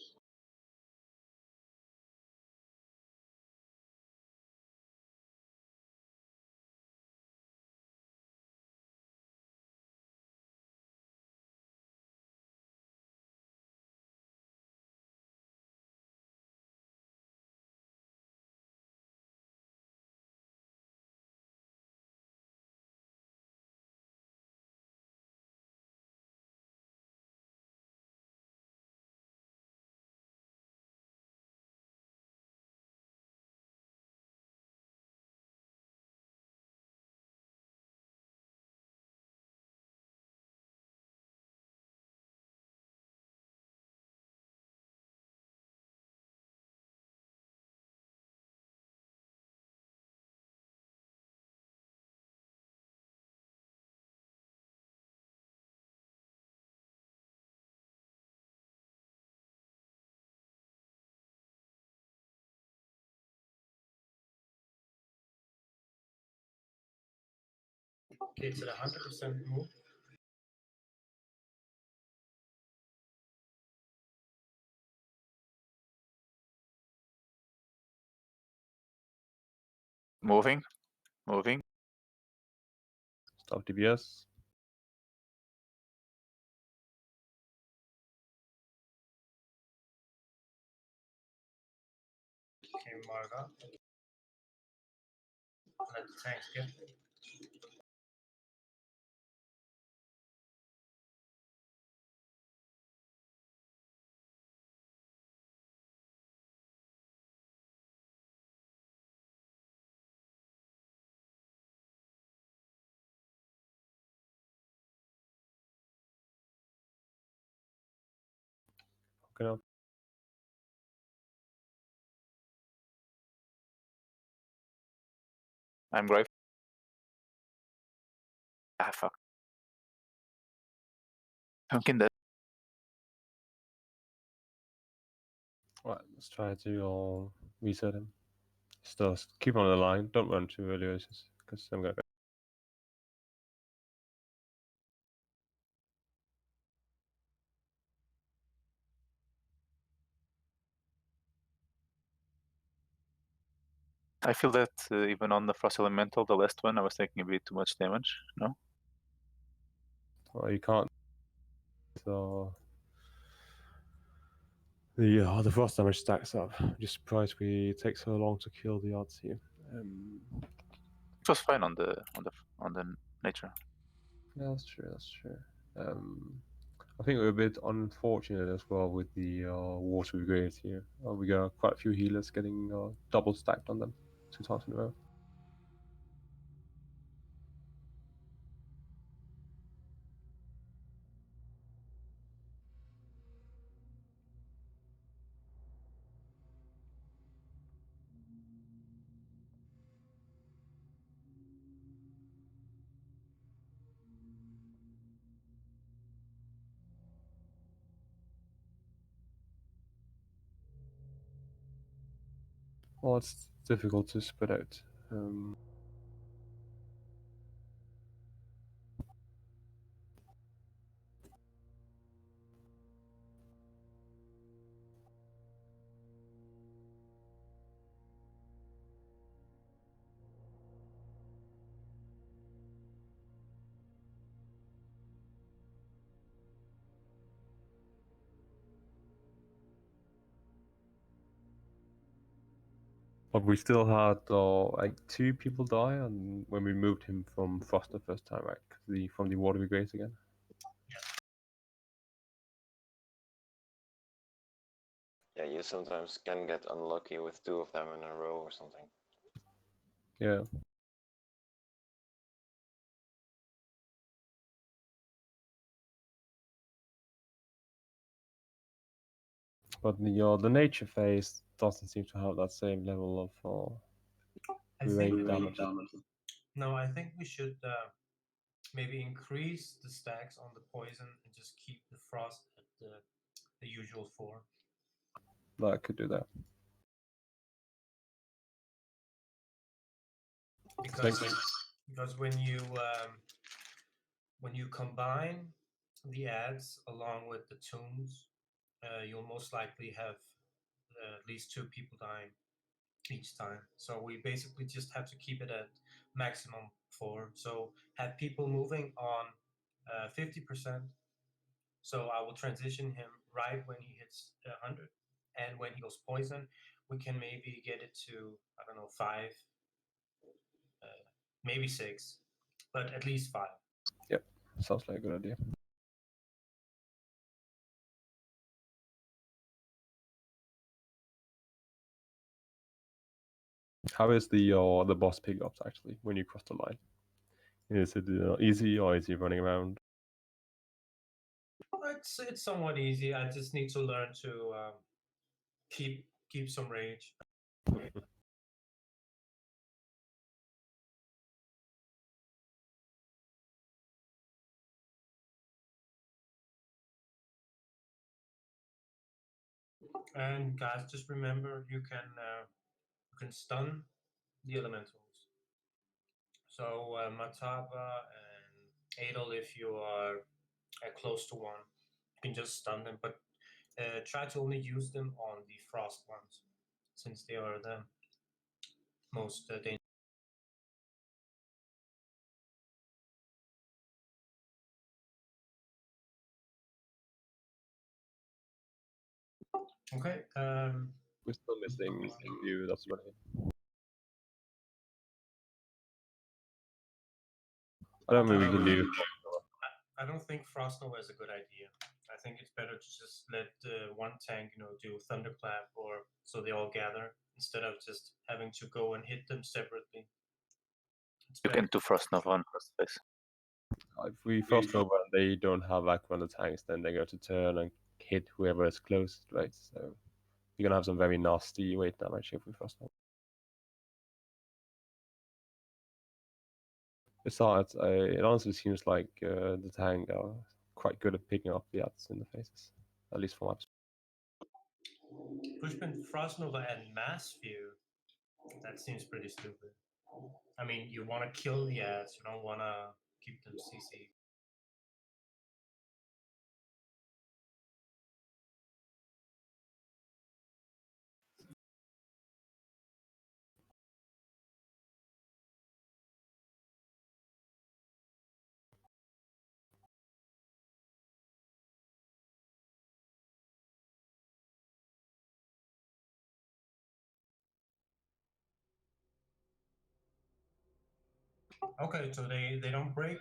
Okay, it's at 100% move. Moving. Stop DPS. Okay, Marga. Let the tanks get. Okay, now. I'm Grave. Ah, fuck. Pumpkin dead. Right, let's try to reset him. Still keep on the line. Don't run too early, because I'm gonna. I feel that even on the Frost Elemental, the last one, I was taking a bit too much damage. No? Well, you can't. So the frost damage stacks up. I'm just surprised we take so long to kill the odds here. It was fine on the nature. Yeah, that's true. That's true. I think we're a bit unfortunate as well with the water brigade here. We got quite a few healers getting double stacked on them 2 times in a row. Well, it's difficult to spread out. But we still had like 2 people die, and when we moved him from Frost the first time, right? From the water brigade again. Yeah, you sometimes can get unlucky with 2 of them in a row or something. Yeah. But the nature phase doesn't seem to have that same level of rate damage. No, I think we should maybe increase the stacks on the poison and just keep the frost at the usual 4. But I could do that. Because when you combine the ads along with the tombs, you'll most likely have at least 2 people dying each time. So we basically just have to keep it at maximum 4. So have people moving on 50%. So I will transition him right when he hits 100. And when he goes poison, we can maybe get it to, I don't know, 5, maybe 6, but at least 5. Yep, sounds like a good idea. How is the boss pickups actually when you cross the line? Is it easy or is he running around? It's somewhat easy. I just need to learn to keep some range. And guys, just remember you can stun the elementals. So Mataba and Adel, if you are close to one, you can just stun them, but try to only use them on the frost ones, since they are the most dangerous. Okay. We're still missing you. That's right. I don't think we can do. I don't think Frost Nova is a good idea. I think it's better to just let one tank, do Thunderclap, or so they all gather instead of just having to go and hit them separately. It's You better. can do Frost Nova on first phase. If we frost over and they don't have aggro on the tanks, then they go to turn and hit whoever is closest, right? So you're gonna have some very nasty weight damage if we frost over. Besides, it honestly seems like the tank are quite good at picking up the ads in the faces, at least from my perspective. Pushpin Frost Nova and Mass View. That seems pretty stupid. I mean, you want to kill the ads. You don't want to keep them CC. Okay, so they don't break.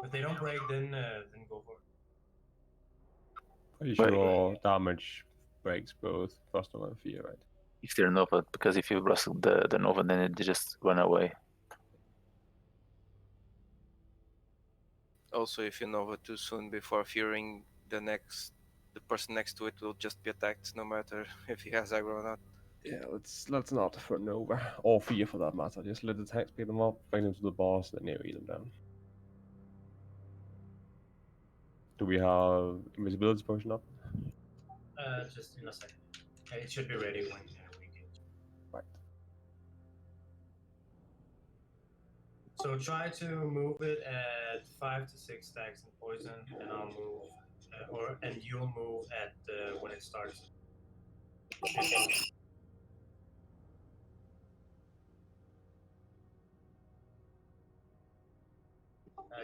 If they don't break, then go for it. Pretty But sure damage breaks both Frost Nova and Fear, right? if they're Nova, because if you rustle the Nova, then they just run away. Also, if you Nova too soon before fearing the person next to it will just be attacked no matter if he has aggro or not. Yeah, let's not throw Nova or Fear for that matter. Just let the tanks pick them up, bring them to the boss, and then AoE them down. Do we have invisibility potion up? Just in a second. It should be ready when we engage. Right. So try to move it at 5 to 6 stacks in poison, and I'll move, and you'll move at when it starts.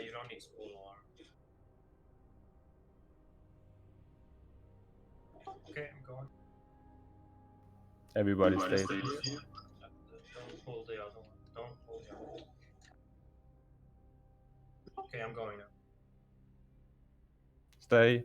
You don't need school alarm. Okay, I'm going. Everybody stays. Don't pull the other one. Don't pull the other one. Okay, I'm going now. Stay.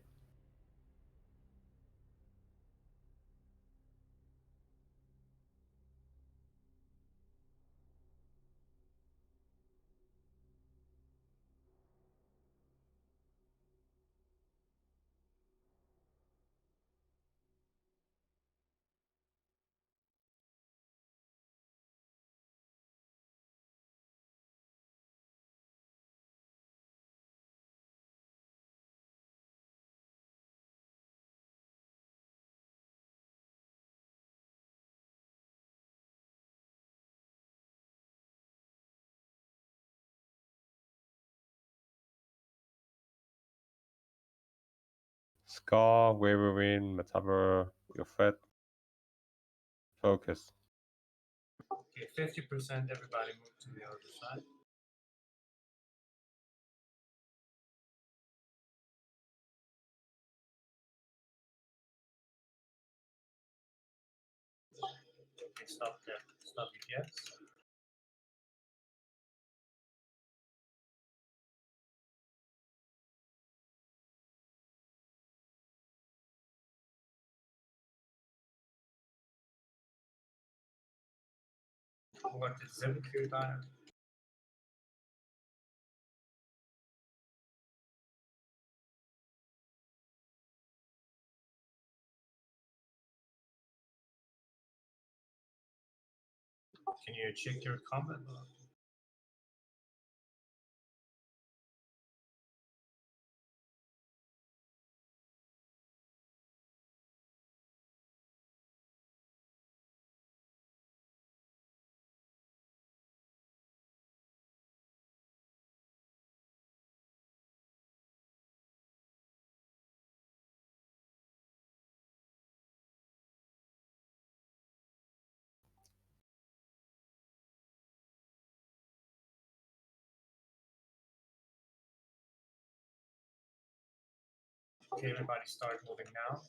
Scar, Waverwin, Metaver, your Fed. Focus. Okay, 50%. Everybody move to the other side. Okay, stop there. Stop EPS. What is 7Q time? Can you check your comment? Okay, everybody start moving now.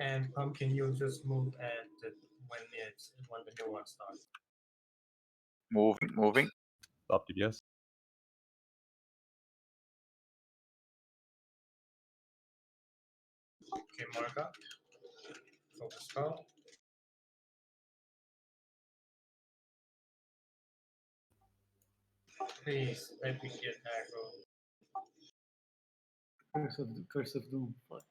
And Pumpkin, you just move at when the new one starts. Moving. Stop DPS. Okay, mark up. Focus spell. Please let me get aggro. Curse of Doom. Fuck.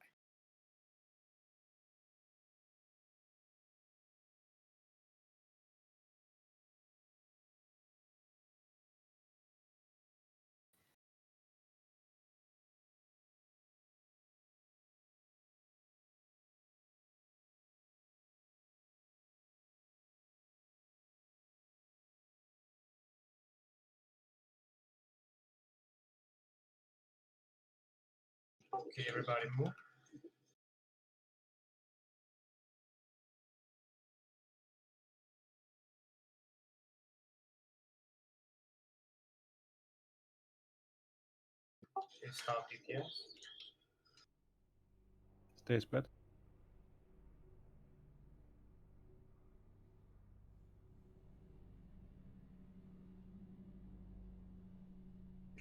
Okay, everybody move. Okay, stop DPS. Stay spread.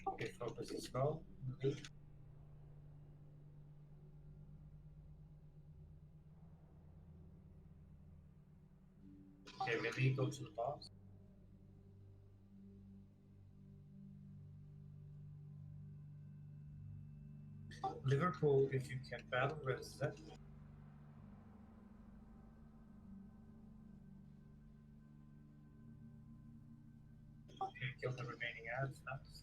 Okay, focus the spell. Okay, melee, go to the boss. Liverpool, if you can battle resist. Okay, kill the remaining ads fast.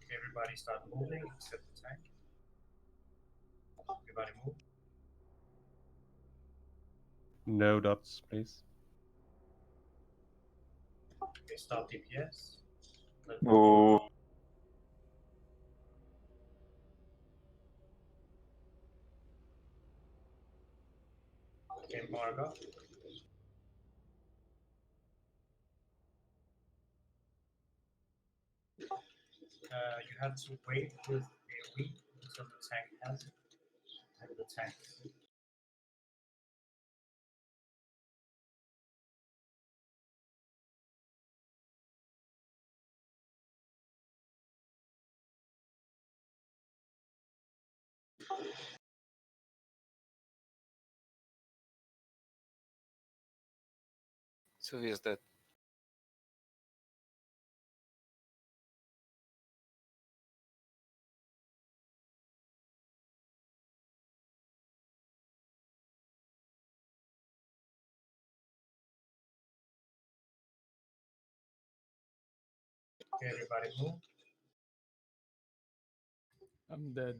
Okay, everybody start moving except the tank. Everybody move. No dots, please. Okay, stop DPS. Move. Okay, Marga. You have to wait with AoE until the tank has it. And the tank. So is that Okay, everybody move. I'm dead.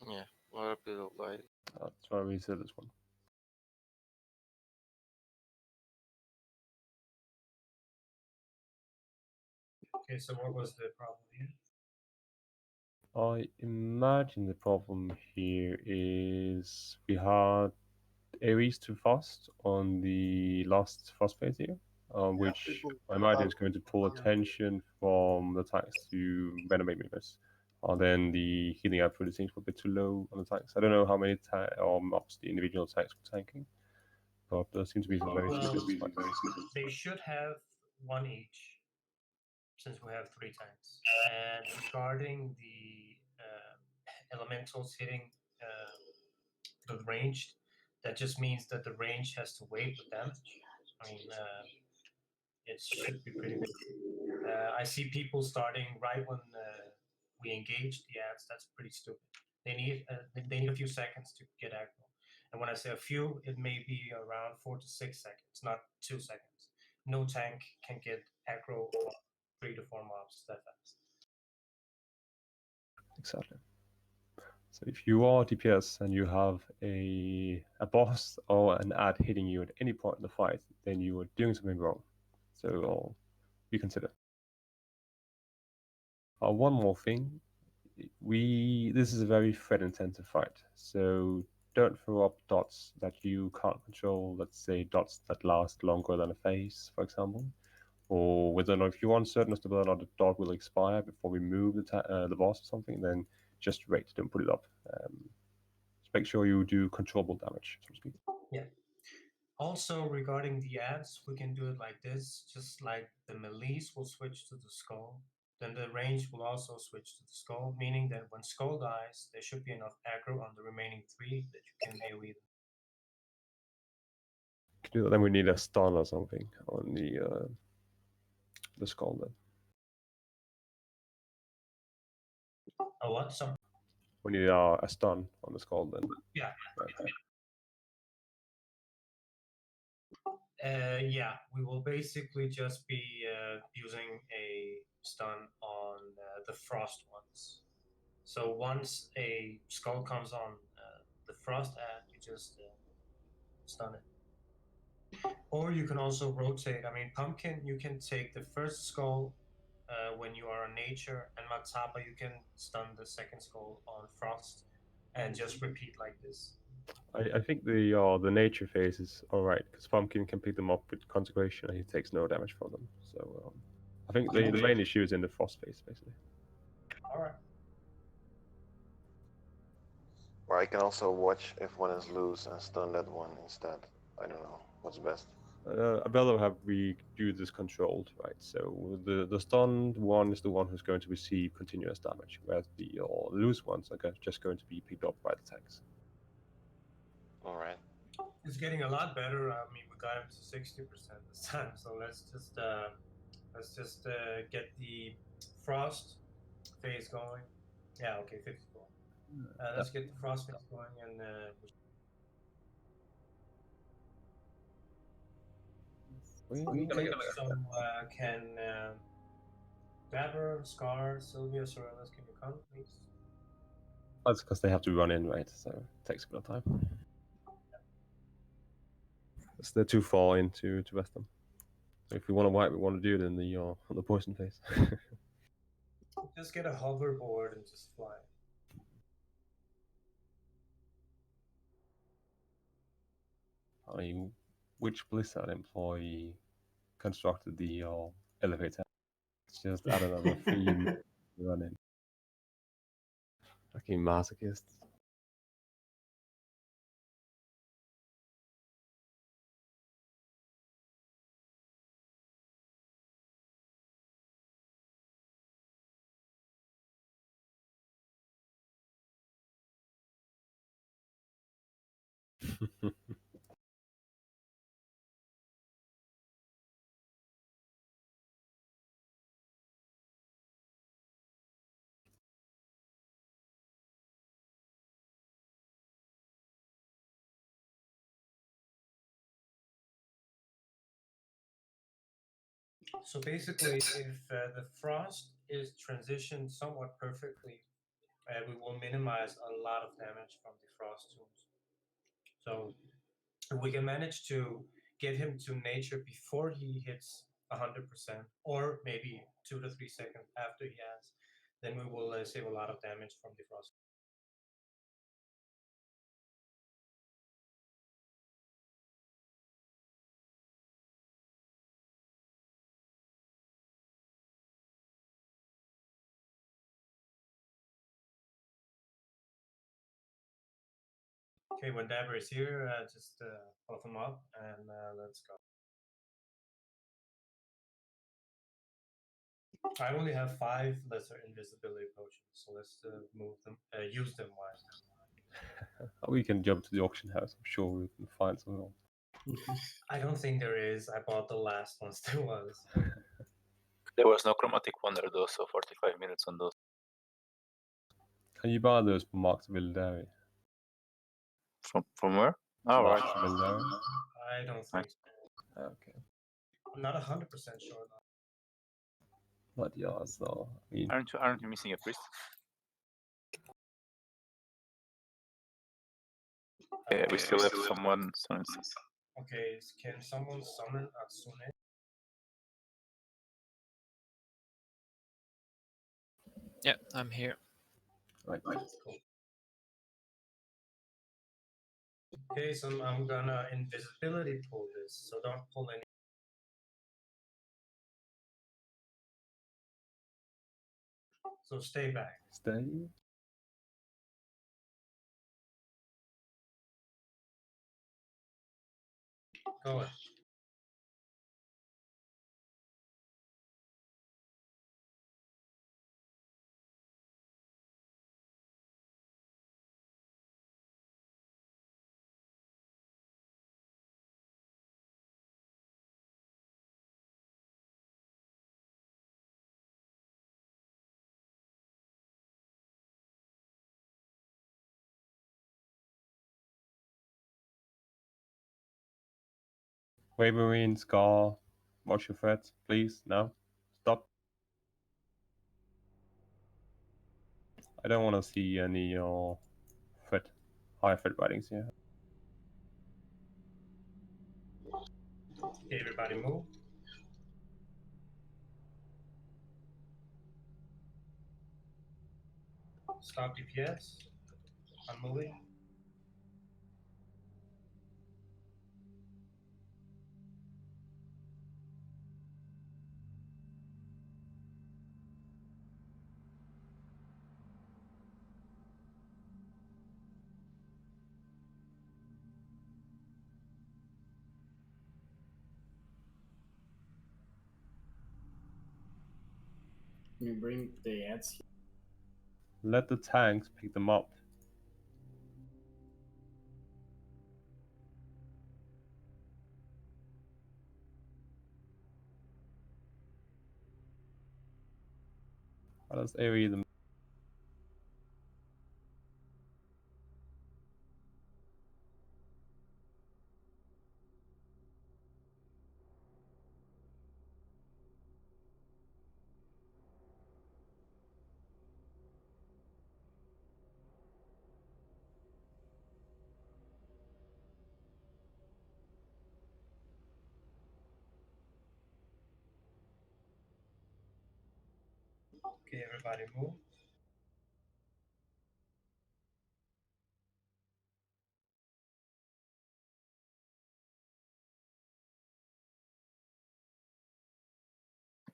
Yeah, we're a bit like I'll try to reset this one. Okay, so what was the problem here? I imagine the problem here is we had Ares too fast on the last fast phase here, which people I imagine are- is going to pull attention from the tanks to renovate Minus. Then the healing output seems a bit too low on the tanks. I don't know how many mobs the individual tanks were tanking, but there seems to be some very Well, simple fights. they should have one each, since we have 3 tanks. And regarding the elementals hitting the ranged, that just means that the range has to wait with damage. I mean, it should be pretty big. I see people starting right when we engage the ads. That's pretty stupid. They need a few seconds to get aggro. And when I say a few, it may be around 4 to 6 seconds, not 2 seconds. No tank can get aggro on 3 to 4 mobs that fast. Exactly. So if you are DPS and you have a boss or an ad hitting you at any point in the fight, then you are doing something wrong. So be considered. One more thing, this is a very threat-intensive fight, so don't throw up dots that you can't control. Let's say dots that last longer than a phase, for example, or whether or not if you're uncertain as to whether or not the dot will expire before we move the boss or something, then just wait, don't put it up. Just make sure you do controllable damage, so to speak. Yeah. Also, regarding the ads, we can do it like this, just like the melees will switch to the skull, then the range will also switch to the skull, meaning that when skull dies, there should be enough aggro on the remaining 3 that you can AoE them. Then we need a stun or something on the skull then. A what? Some. We need a stun on the skull then. Yeah. Okay. Yeah, we will basically just be using a stun on the frost ones. So once a skull comes on the frost ad, you just stun it. Or you can also rotate. I mean, Pumpkin, you can take the first skull when you are on nature, and Matapa, you can stun the second skull on frost, and just repeat like this. I think the nature phase is alright because Pumpkin can pick them up with Consecration and he takes no damage from them. So I think the main issue is in the frost phase basically. All right. Or I can also watch if one is loose and stun that one instead. I don't know what's best. I'd rather have we do this controlled, right? So the stunned one is the one who's going to receive continuous damage, whereas the loose ones are just going to be picked up by the tanks. All right. It's getting a lot better. I mean, we got him to 60% this time, so let's just get the frost phase going. Yeah, okay, 54. Let's get the frost phase going, and so can Dabber, Scar, Sylvia, Sorellas, can you come, please? That's because they have to run in, right? So it takes a bit of time. Because they're too far in to rest them. So if we want to wipe, we want to do it in the poison phase. Just get a hoverboard and just fly. I mean, which Blizzard employee constructed the elevator? It's just add another theme running. Fucking masochist. So basically, if the frost is transitioned somewhat perfectly, we will minimize a lot of damage from the frost tombs. So if we can manage to get him to nature before he hits 100%, or maybe 2 to 3 seconds after he has, then we will save a lot of damage from the frost. Okay, when Dabber is here, just puff him up and let's go. I only have 5 lesser invisibility potions, so let's move them, use them wisely. We can jump to the auction house. I'm sure we can find some. I don't think there is. I bought the last ones there was. There was no chromatic wonder though, so 45 minutes on those. Can you buy those from Mark's Vildari? From where? Oh, right. Mark's Vildari? I don't think so. Okay. I'm not 100% sure though. But yeah, so I mean, Aren't you missing a priest? Yeah, we still have someone. Okay, can someone summon Atsune? Yeah, I'm here. right. Cool. Okay, so I'm gonna invisibility pull this, so don't pull any. So stay back. Stay. Go ahead. Waverine, Scar, watch your threat, please. Now, stop. I don't want to see any threat, high threat writings here. Okay, everybody move. Stop DPS. I'm moving. Can you bring the ads here? Let the tanks pick them up. Let's AoE them. Okay, everybody move.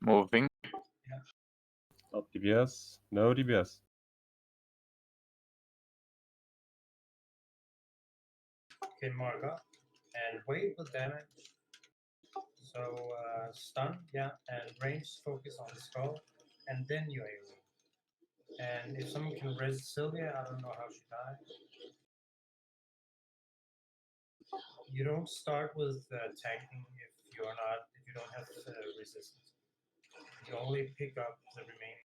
Moving. Stop DBS. No DBS. Okay, mark up and wait with damage. So stun, yeah, and range focus on the skull, and then you AoE. And if someone can res Sylvia, I don't know how she died. You don't start with tanking if you don't have resistance. You only pick up the remaining.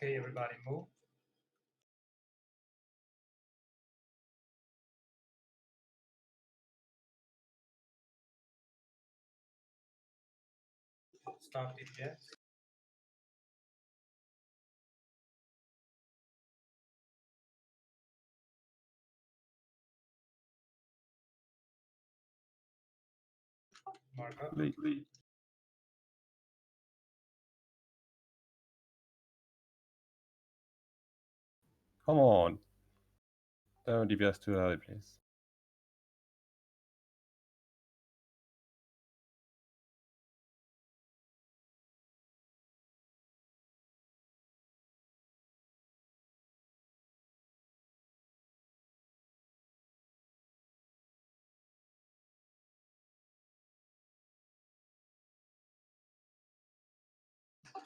Okay, everybody move. Stop DPS. Mark up. Come on. Don't DPS too early, please.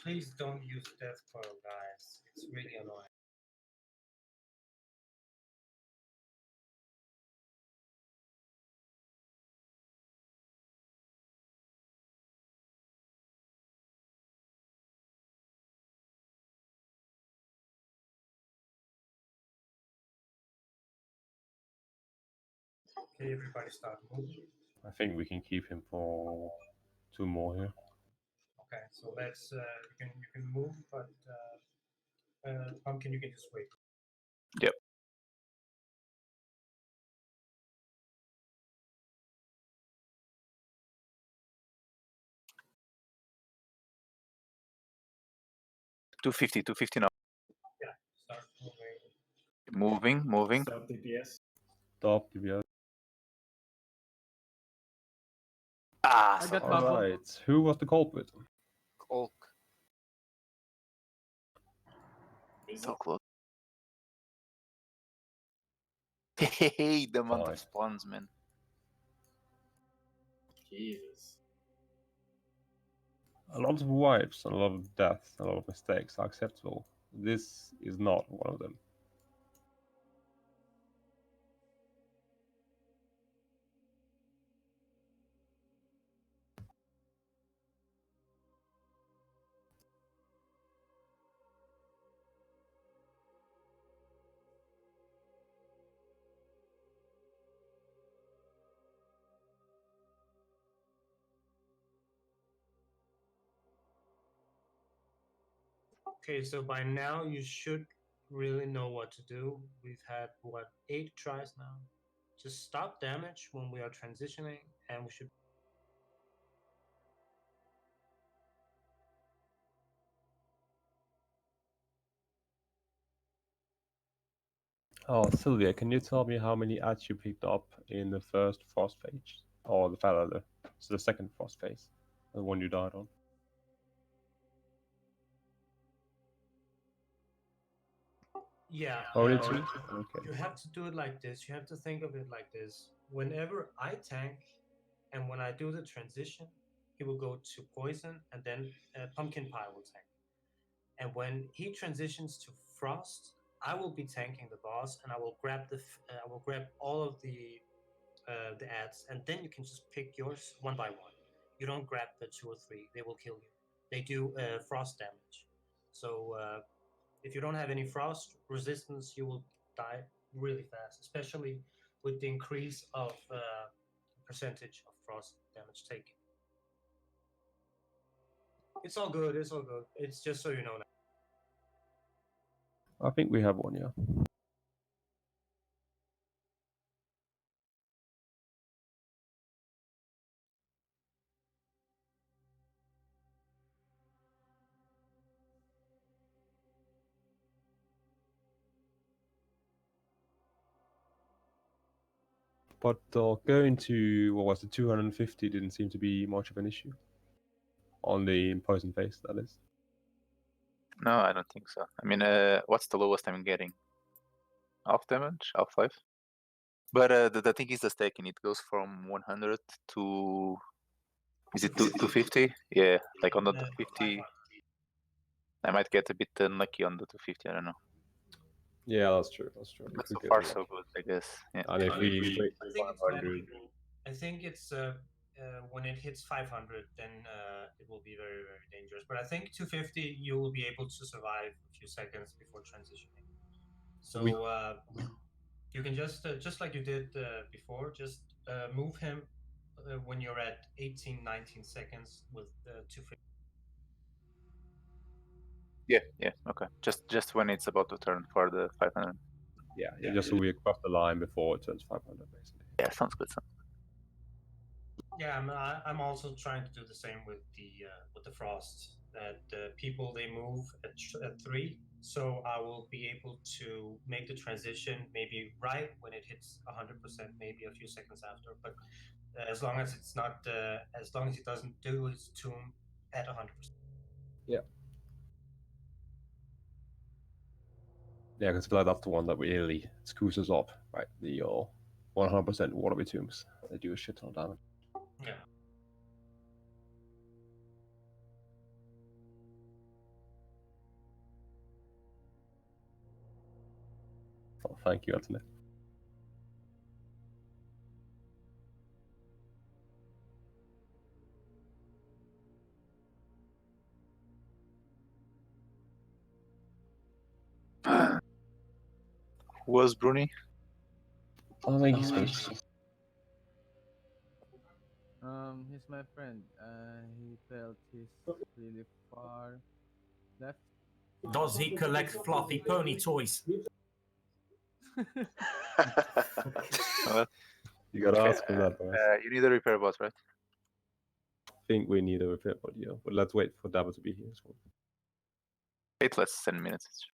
Please don't use death coil, guys. It's really annoying. Okay, everybody start moving. I think we can keep him for 2 more here. Okay, so let's you can move, but Pumpkin, you can just wait. Yep. $250 now. Yeah, start moving. Moving. Stop DPS. Stop DPS. Ah, I so got close. bubble. Alright, who was the culprit? Hulk. So close. Hey, the amount of Nice. spawns, man. Jesus. A lot of wipes, a lot of deaths, a lot of mistakes are acceptable. This is not one of them. Okay, so by now you should really know what to do. We've had what 8 tries now. Just stop damage when we are transitioning, and we should. Oh, Sylvia, can you tell me how many ads you picked up in the first frost phase? Or the rather, so the second frost phase, the one you died on? Yeah. Only 2? Okay. You have to do it like this. You have to think of it like this. Whenever I tank, and when I do the transition, he will go to poison, and then Pumpkin Pie will tank. And when he transitions to frost, I will be tanking the boss, and I will grab I will grab all of the ads, and then you can just pick yours one by one. You don't grab the 2 or 3; they will kill you. They do frost damage. So if you don't have any frost resistance, you will die really fast, especially with the increase of percentage of frost damage taken. It's all good. It's all good. It's just so you know now. I think we have one, yeah. But going to, what was it, 250 didn't seem to be much of an issue. On the poison phase, that is. No, I don't think so. I mean, what's the lowest I'm getting? Half damage? Half 5? But the thing is the stacking. It goes from 100 to... Is it 250? Yeah, like on the 250... I might get a bit unlucky on the 250, I don't know. Yeah, that's true. That's true. But so far, so good, I guess. Yeah. And if we I wait think it's 500, I think it's when it hits 500, then it will be very, very dangerous. But I think 250, you will be able to survive a few seconds before transitioning. So you can just like you did before, just move him when you're at 18, 19 seconds with 250. Yeah, okay. Just when it's about to turn for the 500. Yeah, just so we cross the line before it turns 500, basically. Yeah, sounds good. Yeah, I'm also trying to do the same with the frost. That people they move at 3, so I will be able to make the transition maybe right when it hits 100%, maybe a few seconds after. But as long as it's not, as long as he doesn't do his tomb at 100%. Yeah. Yeah, because like that's the one that really screws us up, right? The 100% water tombs. They do a shit ton of damage. Yeah. Oh, thank you, Anthony. Who was Bruni? Oh, thank you, Space. He's my friend. He felt he's really far left. Does he collect fluffy pony toys? You gotta ask him that, boys. You need a repair bot, right? I think we need a repair bot, yeah. But let's wait for Dabo to be here as well. It lasts 10 minutes.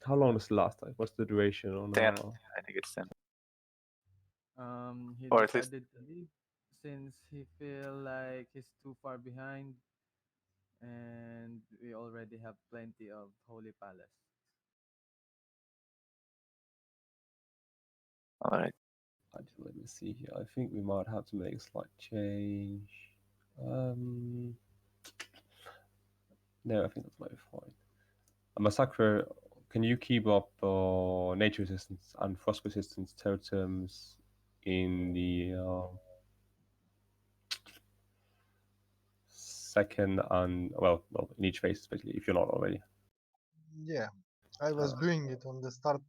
How long does it last? Like, what's the duration on 10. I think it's 10. He Or at least decided to leave since he feel like he's too far behind, and we already have plenty of Holy Palace. all right. Let me see here. I think we might have to make a slight change. No, I think that might be fine. A massacre. Can you keep up nature resistance and frost resistance totems in the second and well in each phase, especially if you're not already? Yeah, I was doing it on the start,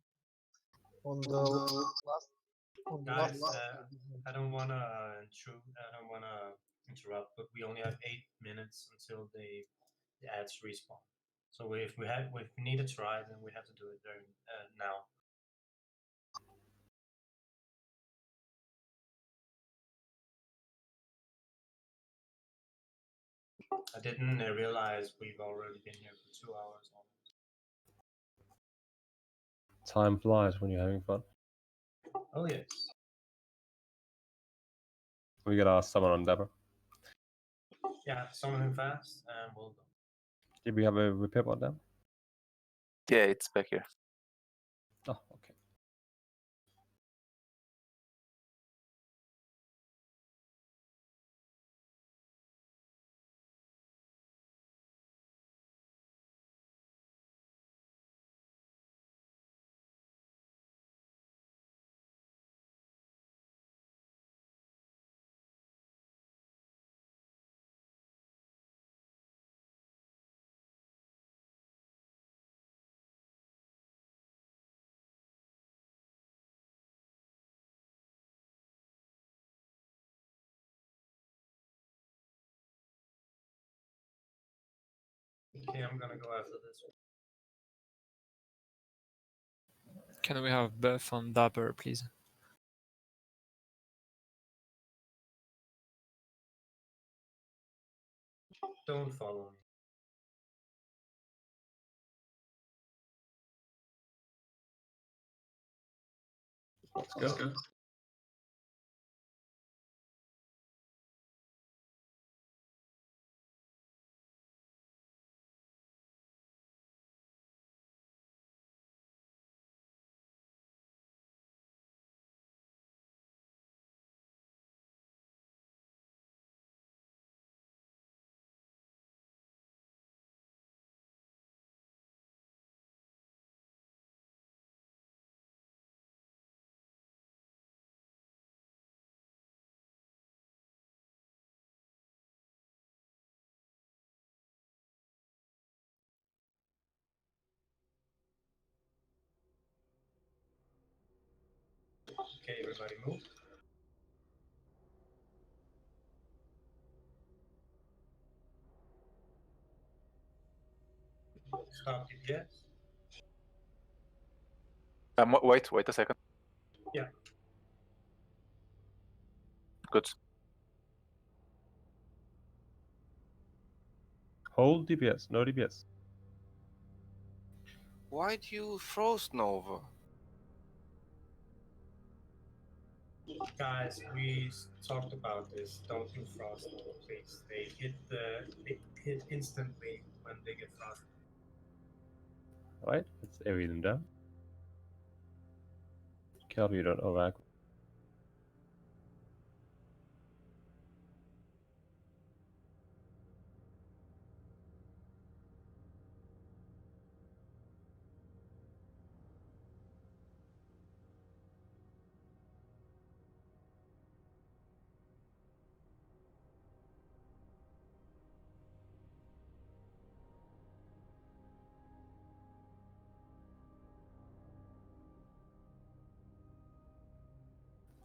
on the last, on the Guys, last. I don't want to intrude. I don't want to interrupt, but we only have 8 minutes until the ads respawn. So if we need a try, then we have to do it very now. I didn't realize we've already been here for 2 hours almost. Time flies when you're having fun. Oh yes. We got our summon on Deborah. Yeah, summon him fast, and we'll go. Did we have a repair bot now? Yeah, it's back here. Oh, okay. Okay, I'm gonna go after this one. Can we have buff on Dapper, please? Don't follow me. Let's go. Everybody move. Stop DPS. Wait a second. Yeah. Good. Hold DPS, no DPS. Why do you froze Nova? Guys, we talked about this. Don't do frost, please. They hit instantly when they get frost. Alright, let's AoE them down. Kelby, you don't overact.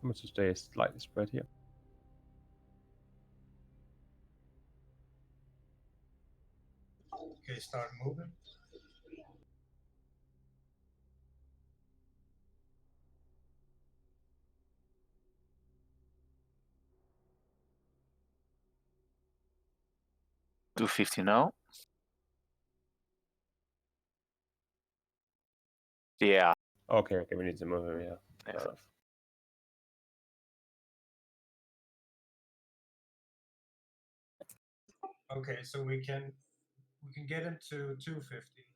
I'm going to stay slightly spread here. Okay, start moving. Do 50 now. Yeah. Okay, we need to move him, yeah. Yeah. Fair enough. Okay, so we can get him to 250.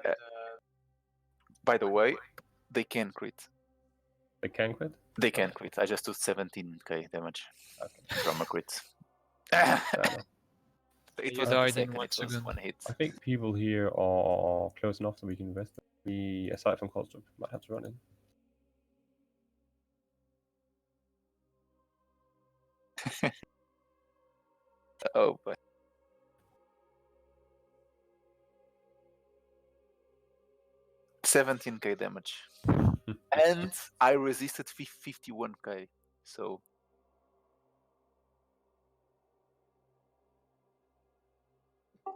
And By the way, they can crit. They can crit? They can crit. I just took 17k damage from a crit. It You was died a in second, 1 it was second. one hit. I think people here are close enough that we can invest. We, aside from Colstrip, might have to run in. Oh, but 17k damage. And I resisted 51k. So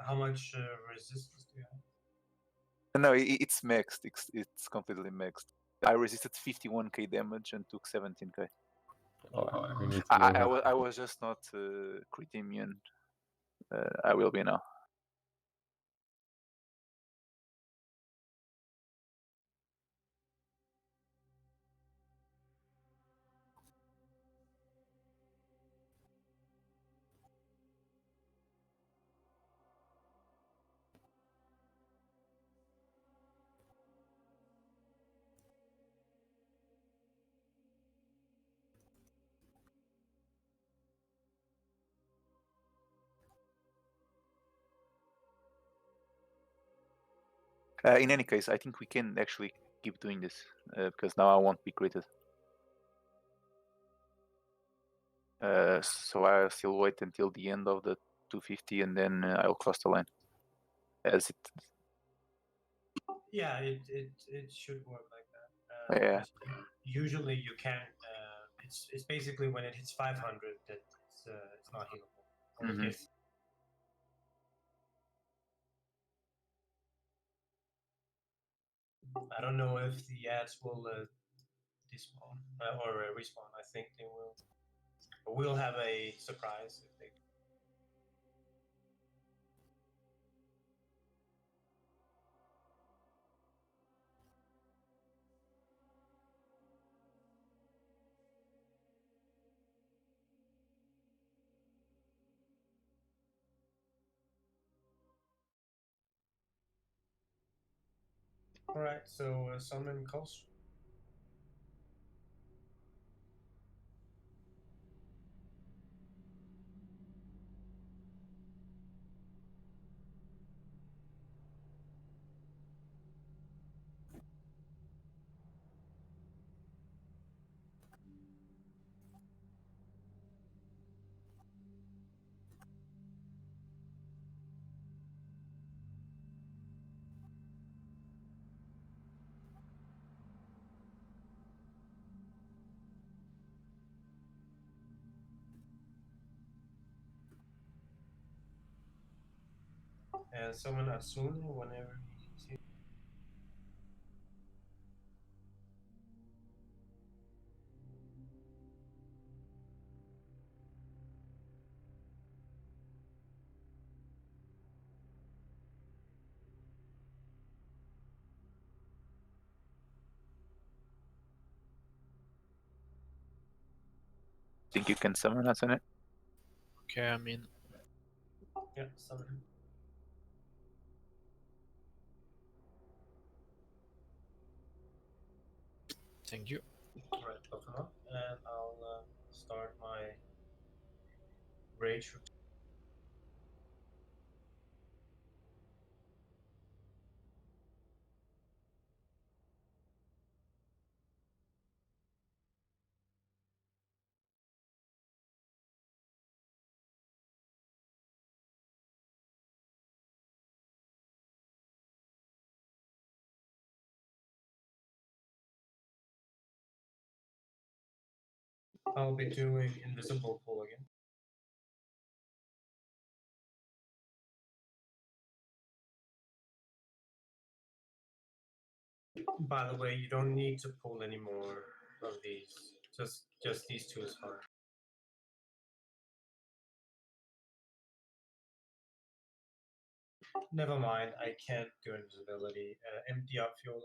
how much resistance do you have? no, it's maxed. It's completely maxed. I resisted 51k damage and took 17k. We need to I was just not crit immune. I will be now. In any case, I think we can actually keep doing this because now I won't be critted. So I'll still wait until the end of the 250 and then I'll cross the line. As it. Yeah, it should work like that. Yeah. Usually you can. It's basically when it hits 500 that it's not healable. Or it gets. I don't know if the ads will despawn or respawn. I think they will. But we'll have a surprise if they. All right, so summon Colstrip. and summon Asuna whenever he's here. Think you can summon us on it? Okay, I mean, Yeah, summon him. thank you. Alright, buff him up, and I'll start my rage. I'll be doing invisible pull again. By the way, you don't need to pull any more of these. Just these two is fine. Never mind, I can't do invisibility. Empty up fuel.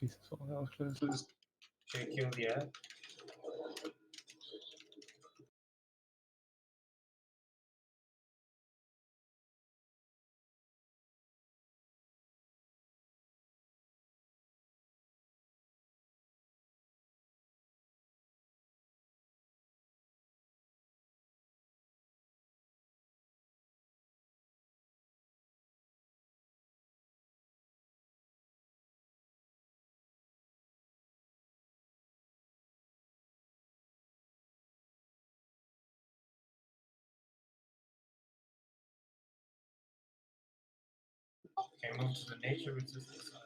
Jesus, oh, that was close. Okay, kill the ad. Okay, move to the nature resistance side.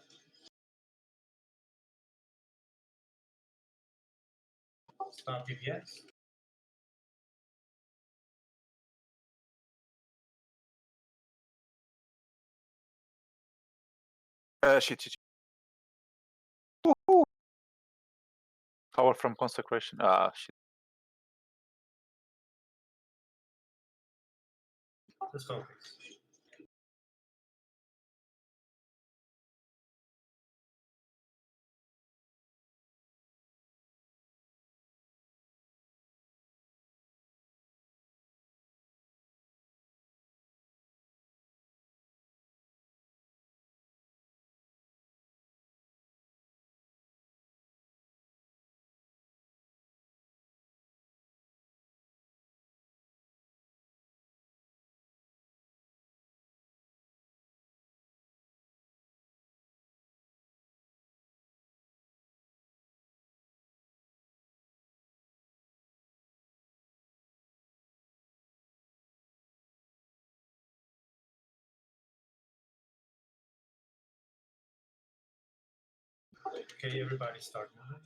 Stop DPS. Shit. Woohoo! Power from consecration. Ah, shit. Just focus. Okay, everybody start moving.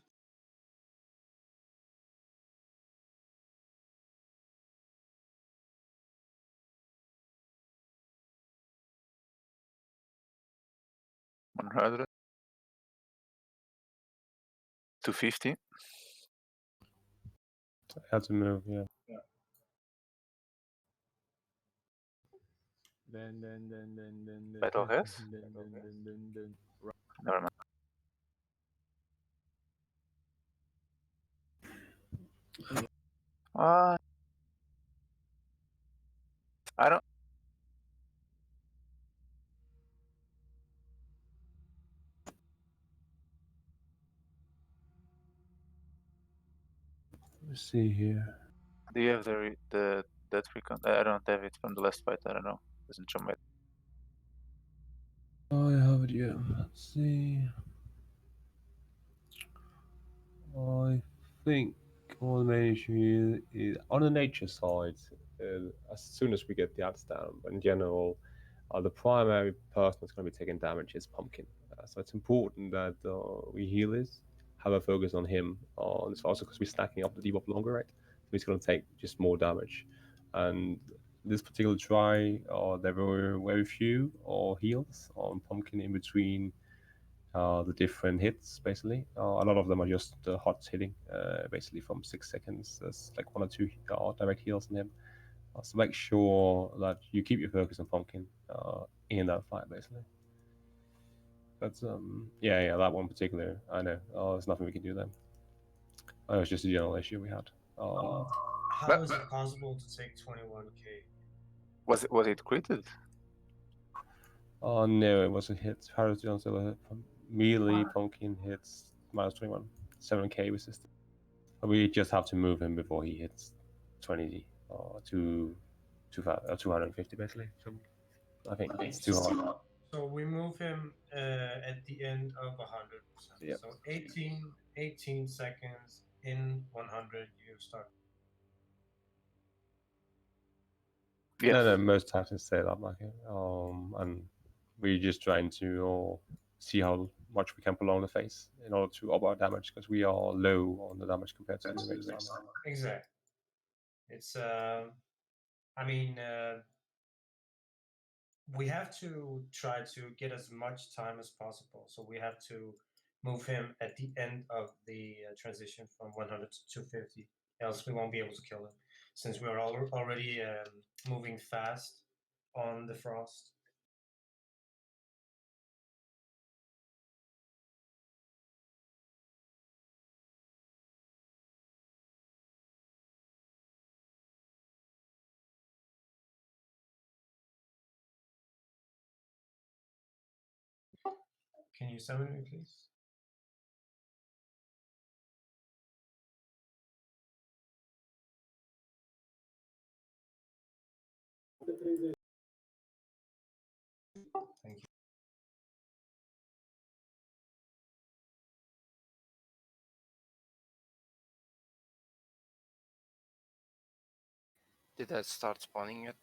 One 100. 250. I had to move, yeah. Then. Battle Hess? Then. Never mind. I don't. Let's see here. Do you have the that recon? I don't have it from the last fight. I don't know. Doesn't show my. I have it, yeah. Let's see. I think one of the main issue is on the nature side. As soon as we get the ads down, but in general, the primary person that's going to be taking damage is Pumpkin. So it's important that we heal this. have a focus on him. It's also because we're stacking up the debuff longer, right? So he's going to take just more damage. And this particular try, there were very few heals on Pumpkin in between the different hits, basically. A lot of them are just hot hitting, basically from 6 seconds. There's like 1 or 2 direct heals on him. So make sure that you keep your focus on Pumpkin in that fight, basically. That's yeah, that one particular. I know. There's nothing we can do then. It was just a general issue we had. How is it possible to take 21k? Was it critted? Oh no, it wasn't hit. Harris Jones hit. Melee Pumpkin hits -21, 7k resistance. We just have to move him before he hits 20 or 250 basically. So I think it's too hard. So we move him at the end of 100%. Yep. So 18 seconds in 100, you start. Yes. No, most tactics say that, like, and we're just trying to see how much we can prolong the phase in order to up our damage, because we are low on the damage compared to the range armor. Exactly. It's I mean, we have to try to get as much time as possible. So we have to move him at the end of the transition from 100 to 250. Else we won't be able to kill him, since we are already moving fast on the frost. Can you summon me, please? Thank you. Did that start spawning yet?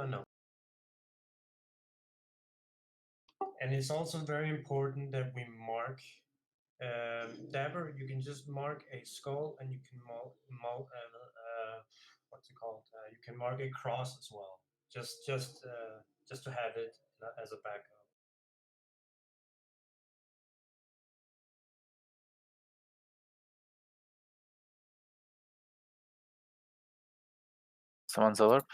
No. And it's also very important that we mark Dabber. You can just mark a skull, and you can what's it called? You can mark a cross as well, just to have it as a backup. Someone's alert.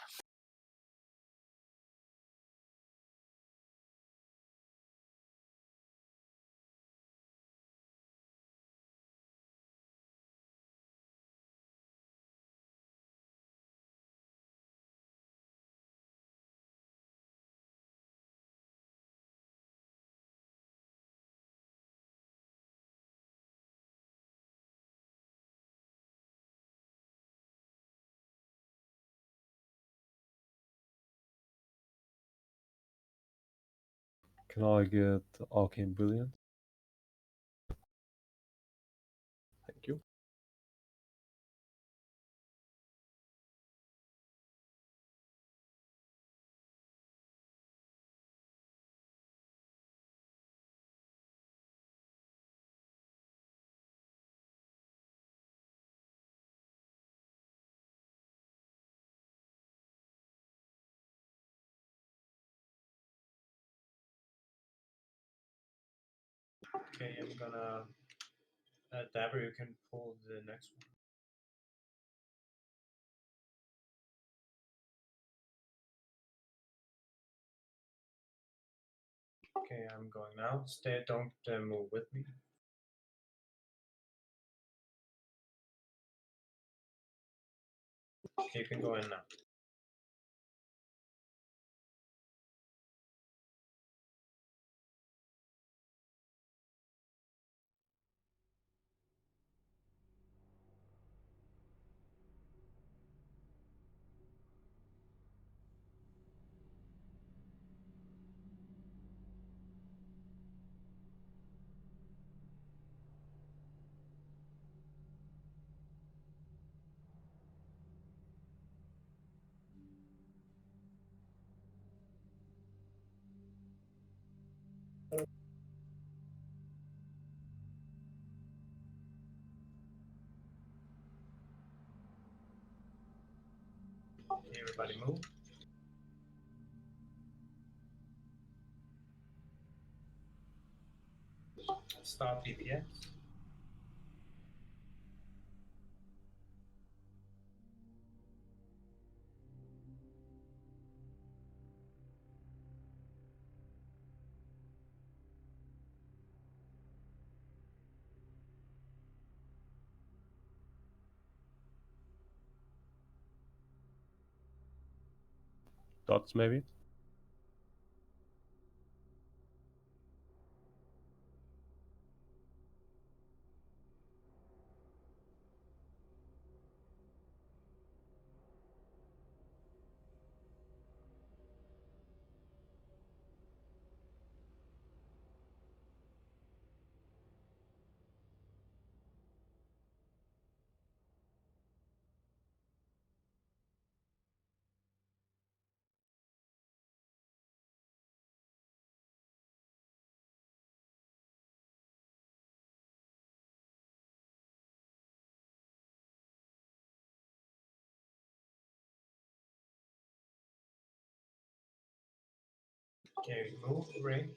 Can I get Arcane Brilliant? Thank you. Okay, I'm gonna Dabber. You can pull the next one. Okay, I'm going now. Stay. Don't move with me. Okay, you can go in now. Everybody move. Stop DPS. Dots maybe. Okay, move range.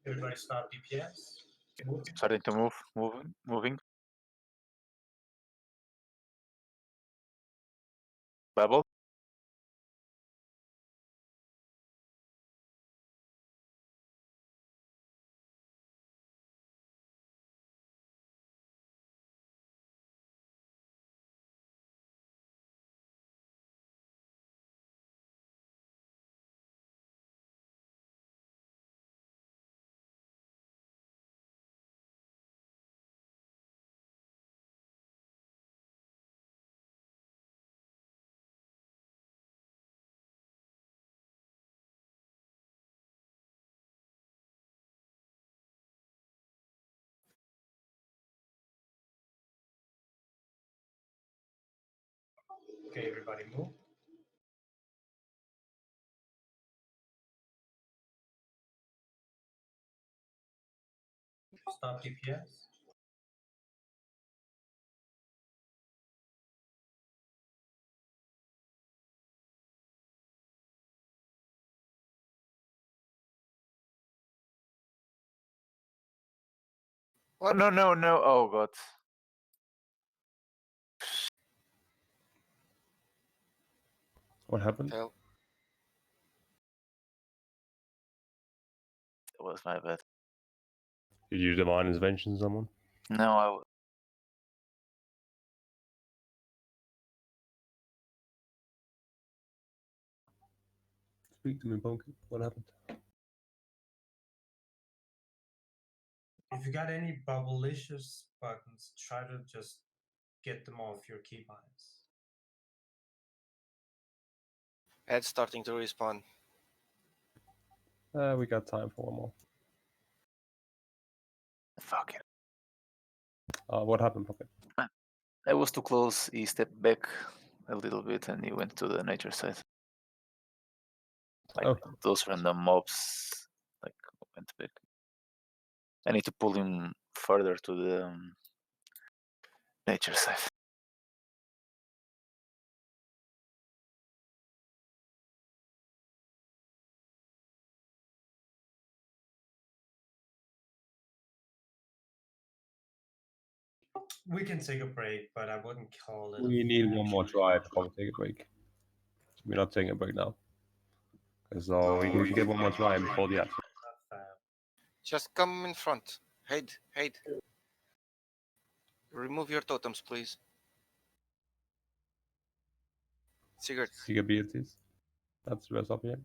Everybody stop DPS. Move. Starting to moving. Bubble. Okay, everybody move. Stop DPS. Oh no. Oh god. What happened? Fail. That was my bad. Did you divine intervention someone? No, Speak to me, Punky. What happened? If you got any bubblicious buttons, try to just get them off your keybinds. Ed's starting to respawn. We got time for one more. fuck it. What happened, Puppet? I was too close. He stepped back a little bit and he went to the nature side. Like those random mobs, like went back. I need to pull him further to the nature side. We can take a break, but I wouldn't call it. We need one more try before we take a break. We're not taking a break now. So we can get one more try before the action. Just come in front. Hide. Remove your totems, please. Sigurd. Sigurd abilities. That's the rest up here.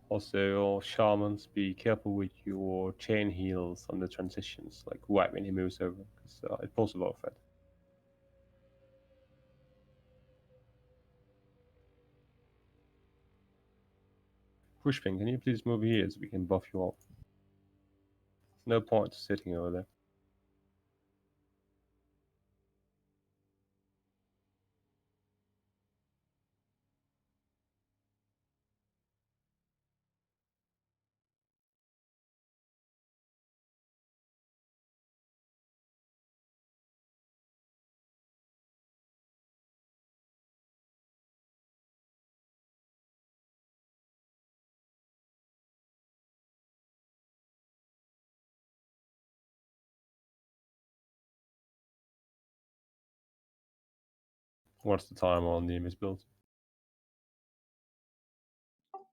Also, shamans, be careful with your chain heals on the transitions, like right when he moves over, because it pulls a lot of threat. Pushpin, can you please move here so we can buff you all? No point sitting over there. What's the time on the image build?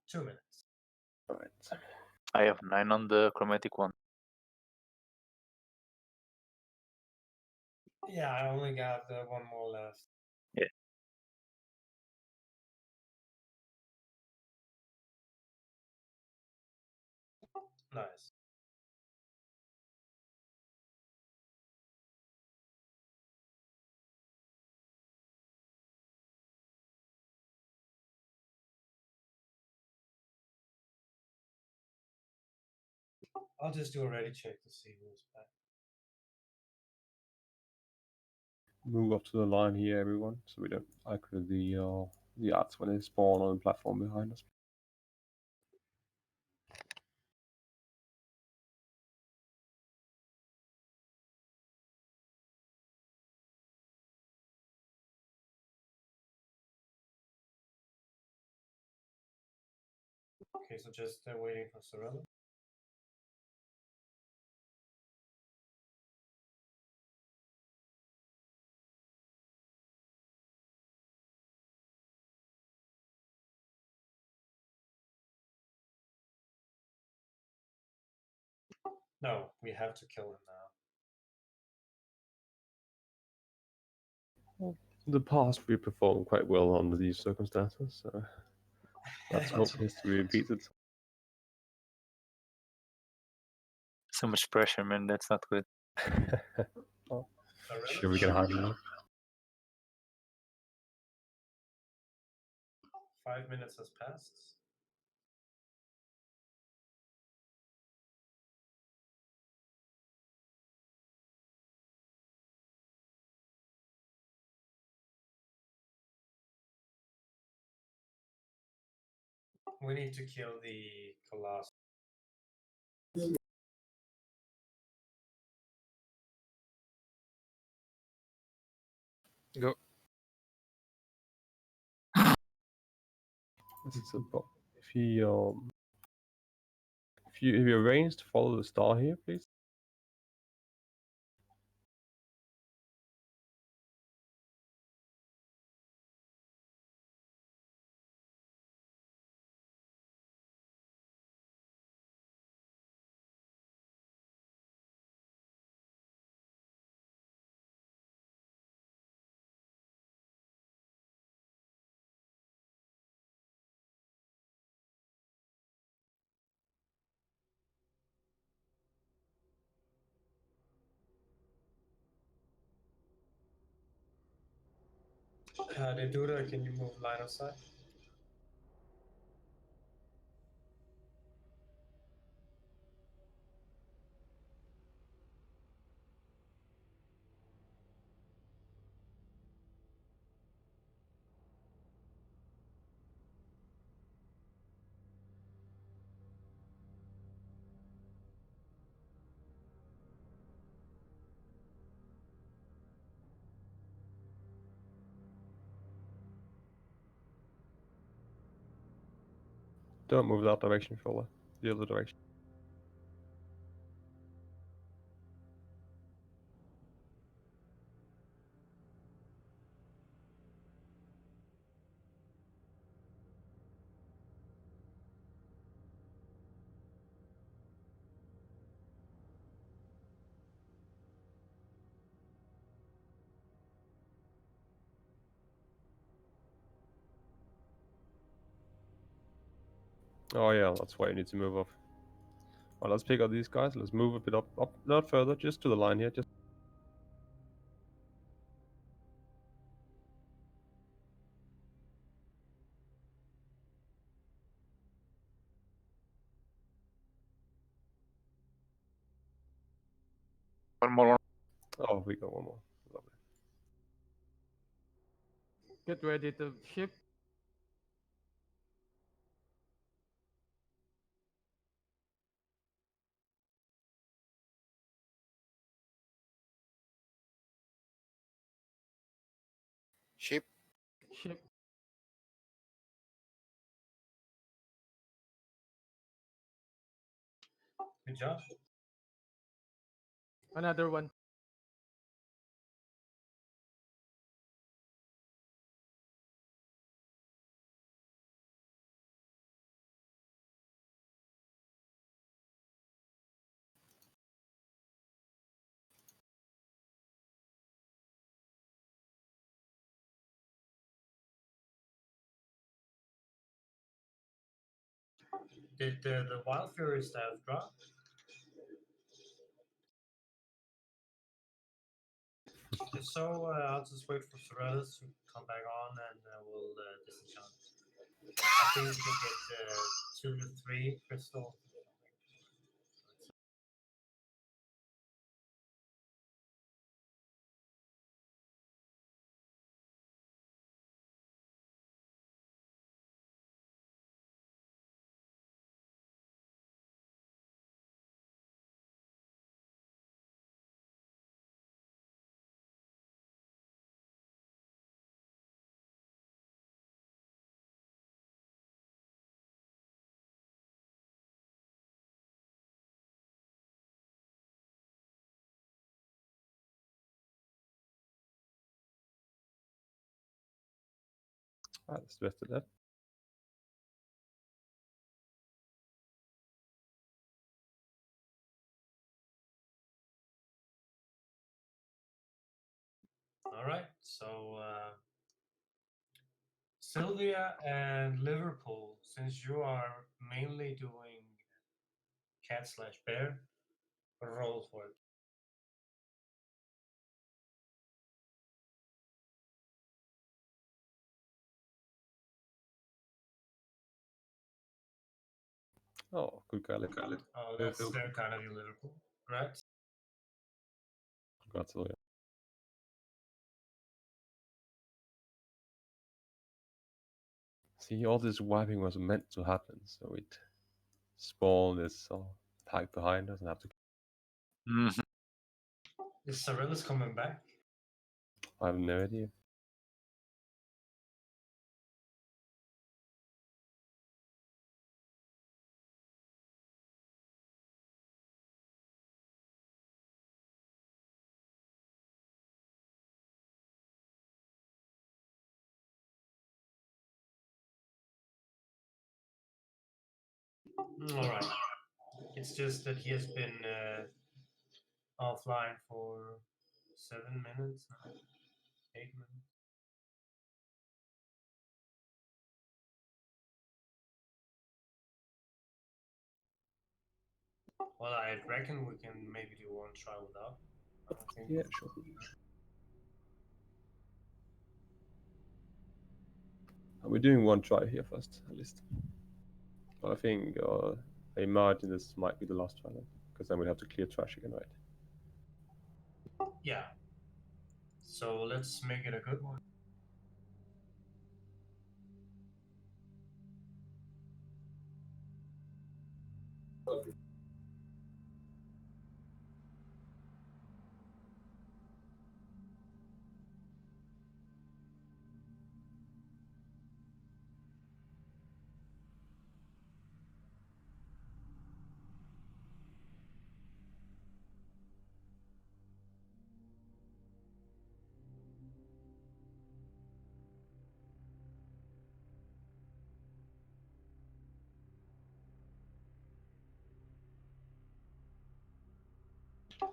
2 minutes. Alright. I have 9 on the chromatic one. Yeah, I only got one more left. Yeah. Nice. I'll just do a ready check to see who's back. Move up to the line here, everyone, so we don't aggro the arts when they spawn on the platform behind us. Okay, so just waiting for Sorella. No, we have to kill him now. In the past, we performed quite well under these circumstances, so let's hope history repeats itself. So much pressure, man. That's not good. Oh, sure, we can handle it. 5 minutes has passed. We need to kill the Colossus. Go. If you arrange to follow the star here, please. Dedura, can you move line of sight? Don't move that direction, fella. The other direction. Oh yeah, that's why you need to move up. Well, let's pick up these guys. Let's move a bit up, not further, just to the line here. Just One more. oh, we got one more. Lovely. Get ready to ship. Ship. Ship. Good job. Another one. Did the Wild Fury staff drop? If so, I'll just wait for Sorellis to come back on and we'll disenchant. I think we can get 2 to 3 crystal. Ah, that's the best of that. All right, so Sylvia and Liverpool, since you are mainly doing cat/bear, roll for it. Oh, good guy. Oh, that's very kind of you, Liverpool. Right? Congrats, Ilya. See, all this wiping was meant to happen, so it spawned this tag behind us and have to. Mhm. Is Sorellis coming back? I have no idea. All right. It's just that he has been offline for 7 minutes, 8 minutes. Well, I reckon we can maybe do one try without. I don't think. Yeah, sure. We're doing one try here first, at least. But I think I imagine this might be the last try, because then we have to clear trash again, right? Yeah. So let's make it a good one.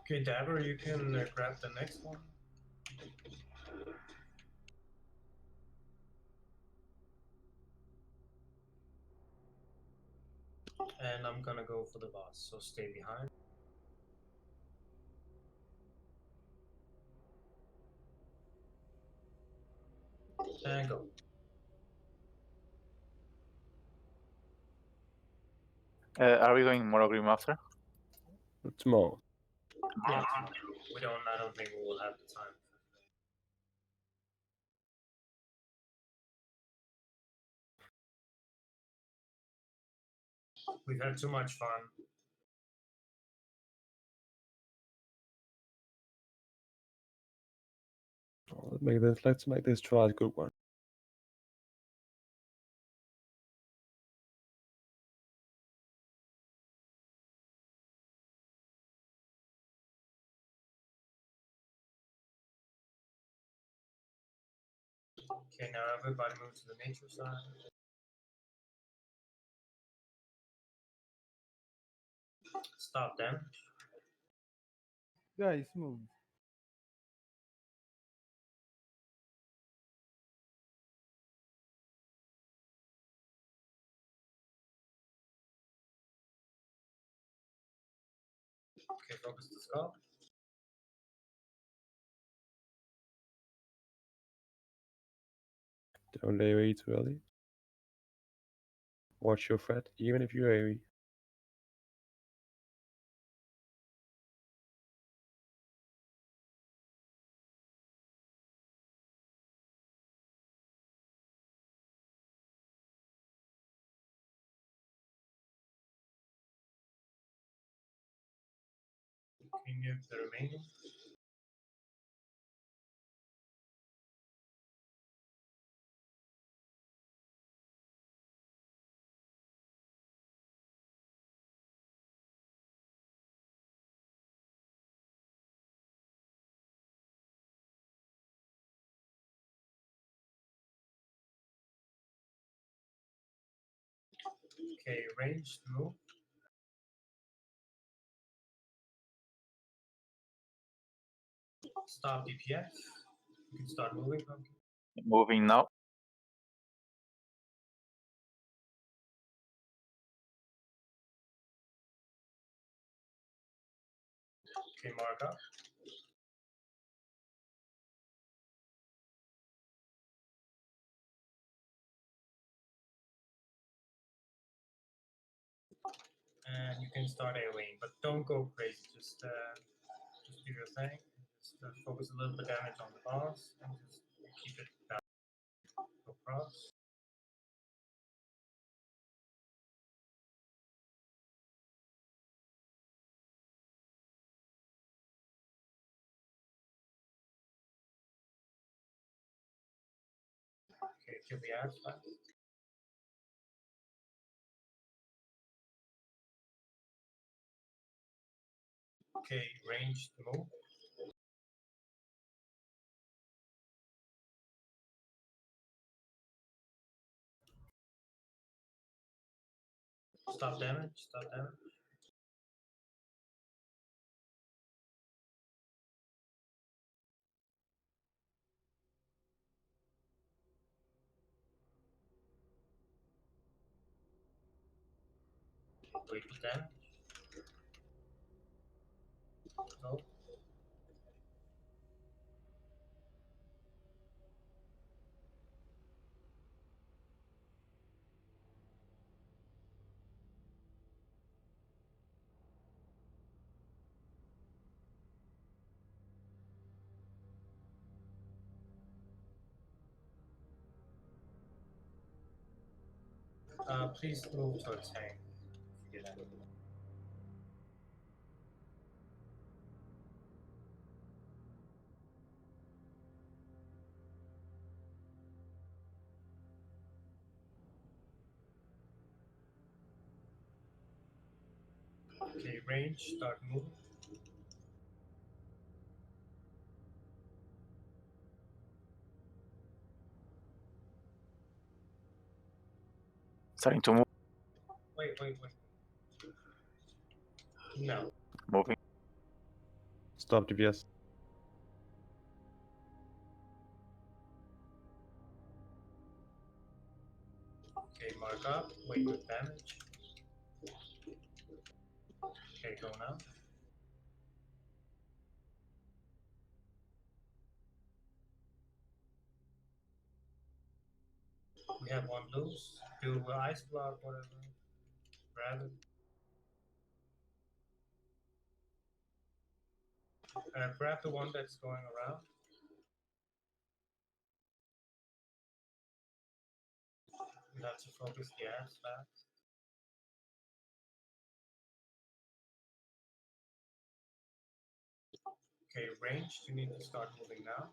Okay, Dabber, you can grab the next one. And I'm gonna go for the boss, so stay behind. And go. Are we going monogrim after? Tomorrow. Yeah, we don't. I don't think we will have the time. We've had too much fun. Let's make this trial a good one. Okay, now everybody move to the nature side. Stop them. Guys, move. Okay, focus the skull. Don't AoE too early. Watch your threat, even if you AoE. Can you move the remaining? Okay, range move. Stop DPS. You can start moving. Moving now. Okay, mark up. And you can start AoE, but don't go crazy. Just do your thing. Just focus a little bit damage on the boss and just keep it down. Go cross. Okay, kill the ads fast. Okay, range to move. Stop damage, stop damage. Wait for damage. Go. Please move to a tank. If you get out. Okay, range, start move. Starting to move. Wait. No. Moving. Stop DPS. Okay, mark up, wait with damage. Okay, go now. We have one loose. Do ice block, whatever. Grab it. Grab the one that's going around. You have to focus the ads back. Okay, ranged, you need to start moving now.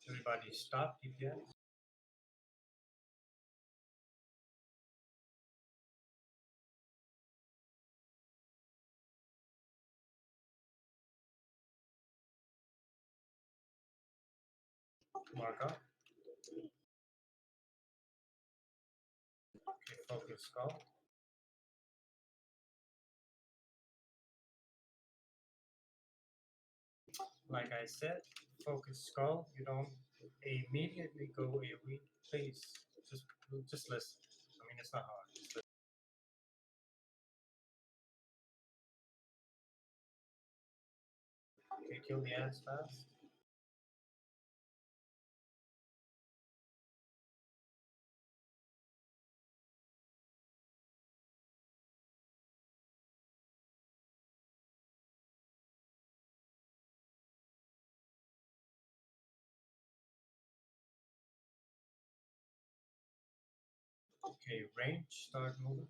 Everybody stop DPS. Mark up. Okay, focus skull. Like I said, focus skull. You don't immediately go AoE. Please, just listen. I mean, it's not hard. Just listen. Okay, kill the ants fast. Okay, range, start moving.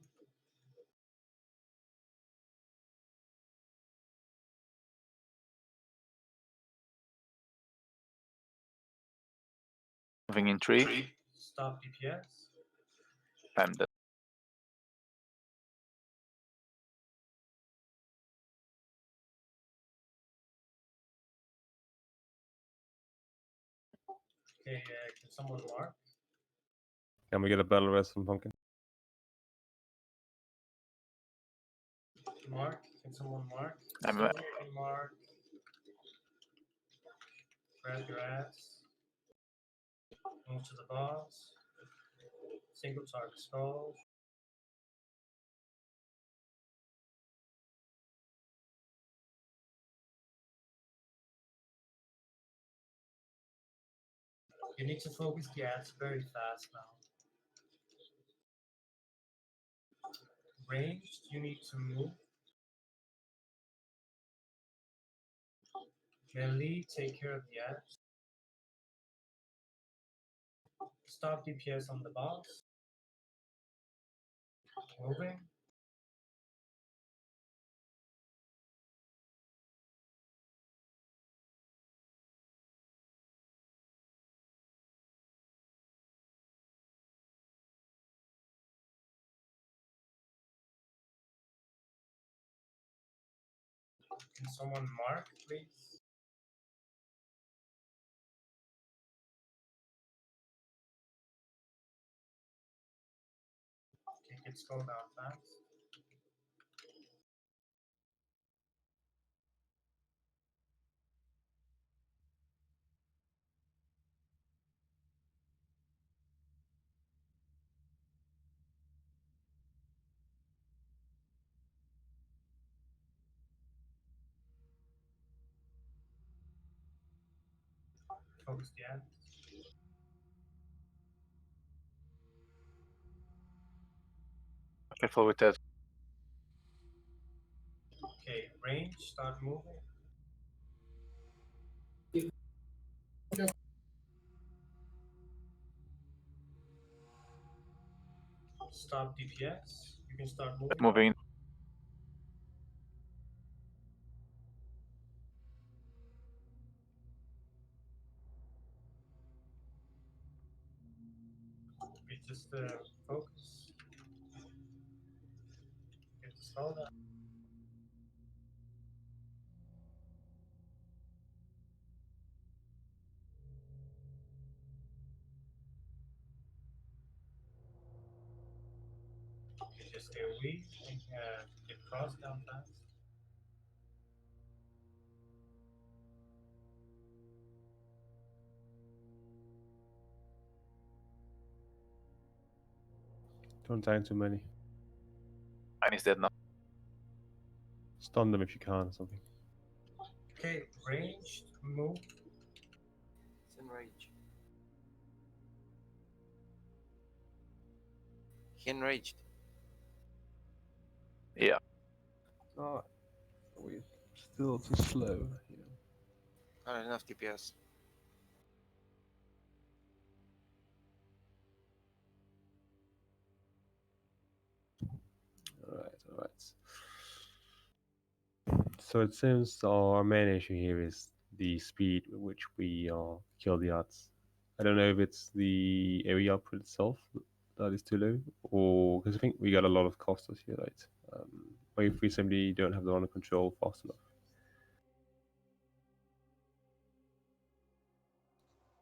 Moving in 3. Stop DPS. I'm dead. Okay, can someone mark? Can we get a battle rest from Pumpkin? Mark, can someone mark? I'm Someone can mark. Grab your ass. Move to the boss. Single target skull. You need to focus the ads very fast now. Ranged, you need to move. Melee, take care of the ads. Stop DPS on the boss. Moving. Can someone mark, please? Okay, let's go down fast. Focus the ads. careful with that. Okay, range, start moving. Stop DPS. You can start moving. Moving. Okay, just focus. Get the skull down. just AoE and get cross down fast. Don't tank too many. Mine is dead now. Stun them if you can or something. Okay, ranged move. It's enraged. He enraged. Yeah. Alright. We're still too slow. Yeah. Not enough DPS. Alright. So it seems our main issue here is the speed with which we kill the odds. I don't know if it's the area output itself that is too low, or because I think we got a lot of costers here, right? Or if we simply don't have them under control fast enough.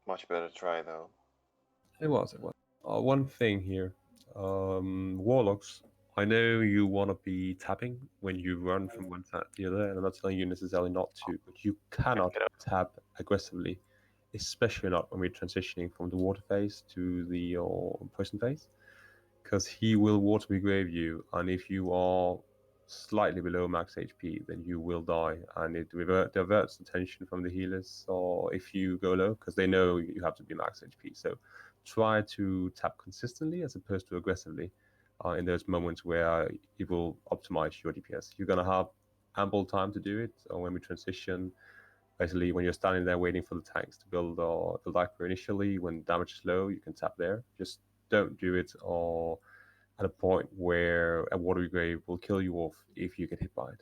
Much better try though. It was. One thing here, warlocks. I know you want to be tapping when you run from one side to the other, and I'm not telling you necessarily not to, but you cannot tap aggressively, especially not when we're transitioning from the water phase to the poison phase, because he will water degrade you, and if you are slightly below max HP, then you will die, and it diverts attention from the healers, or if you go low, because they know you have to be max HP. So try to tap consistently as opposed to aggressively in those moments where it will optimize your DPS. You're going to have ample time to do it when we transition. Basically, when you're standing there waiting for the tanks to build hyper initially, when damage is low, you can tap there. Just don't do it at a point where a watery grave will kill you off if you get hit by it.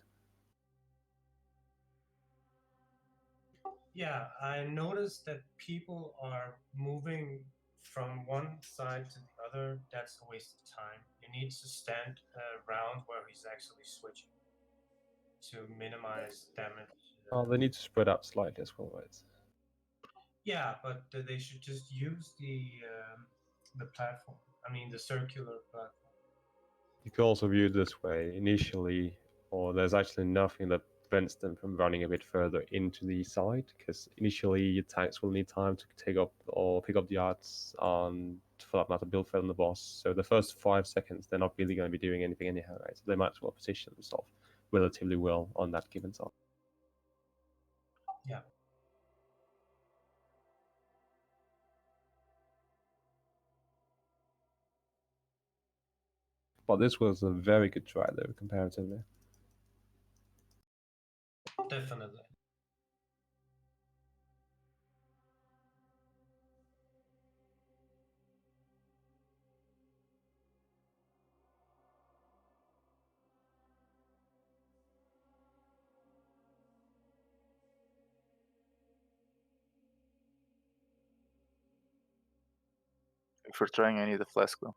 Yeah, I noticed that people are moving from one side to the other. That's a waste of time. You need to stand around where he's actually switching to minimize damage. They need to spread out slightly as well, right? Yeah, but they should just use the platform. I mean, the circular platform. You can also view it this way. Initially, or there's actually nothing that prevents them from running a bit further into the side, because initially your tanks will need time to take up or pick up the arts and, for that matter, build further on the boss. So the first 5 seconds, they're not really going to be doing anything anyhow, right? So they might as well position themselves relatively well on that given side. Yeah. But this was a very good try, though, comparatively. Definitely. If we're trying, I need a flask though.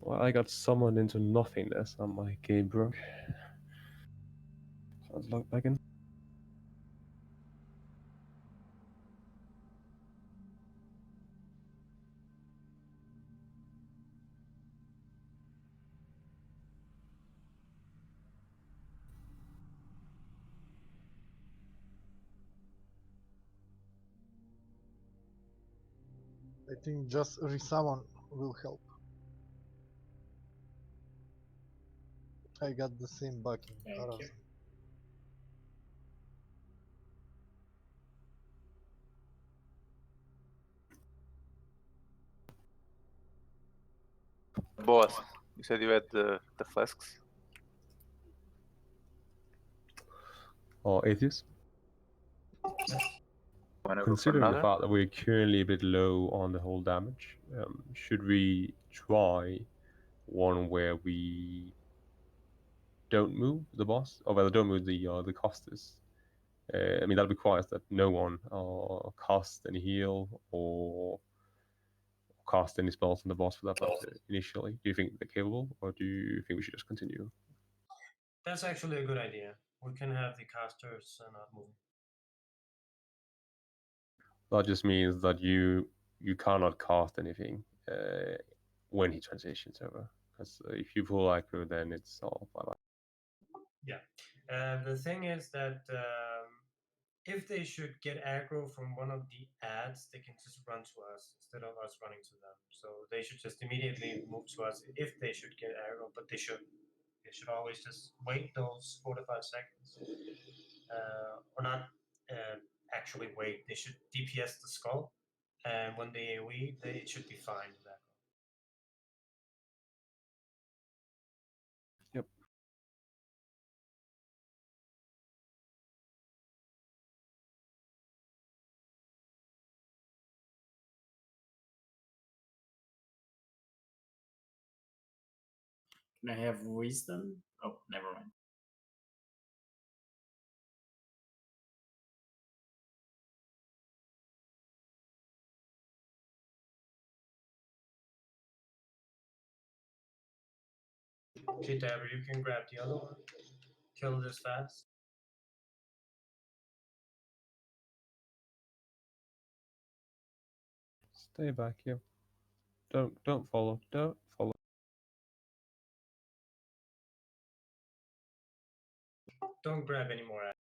Well, I got summoned into nothingness and my game broke. So let's log back in. I think just resummon will help. I got the same bug in Thank you. Horizon. Boss, you said you had the flasks? Or Atheist. Wanna go for Considering the another? fact that we're currently a bit low on the whole damage, should we try one where we don't move the boss, or rather don't move the casters. I mean, that requires that no one casts any heal or cast any spells on the boss for that matter initially. Do you think they're capable, or do you think we should just continue? That's actually a good idea. We can have the casters not moving. That just means that you cannot cast anything when he transitions over. Because if you pull aggro, then it's all bye bye. Yeah. The thing is that if they should get aggro from one of the ads, they can just run to us instead of us running to them. So they should just immediately move to us if they should get aggro, but they shouldn't. They should always just wait those 4 to 5 seconds. Or not actually wait. They should DPS the skull, and when they AoE, it should be fine with aggro. Yep. Can I have wisdom? Oh, never mind. Okay, Dabber, you can grab the other one. Kill this fast. Stay back here. Don't follow. Don't follow. Don't grab any more ads.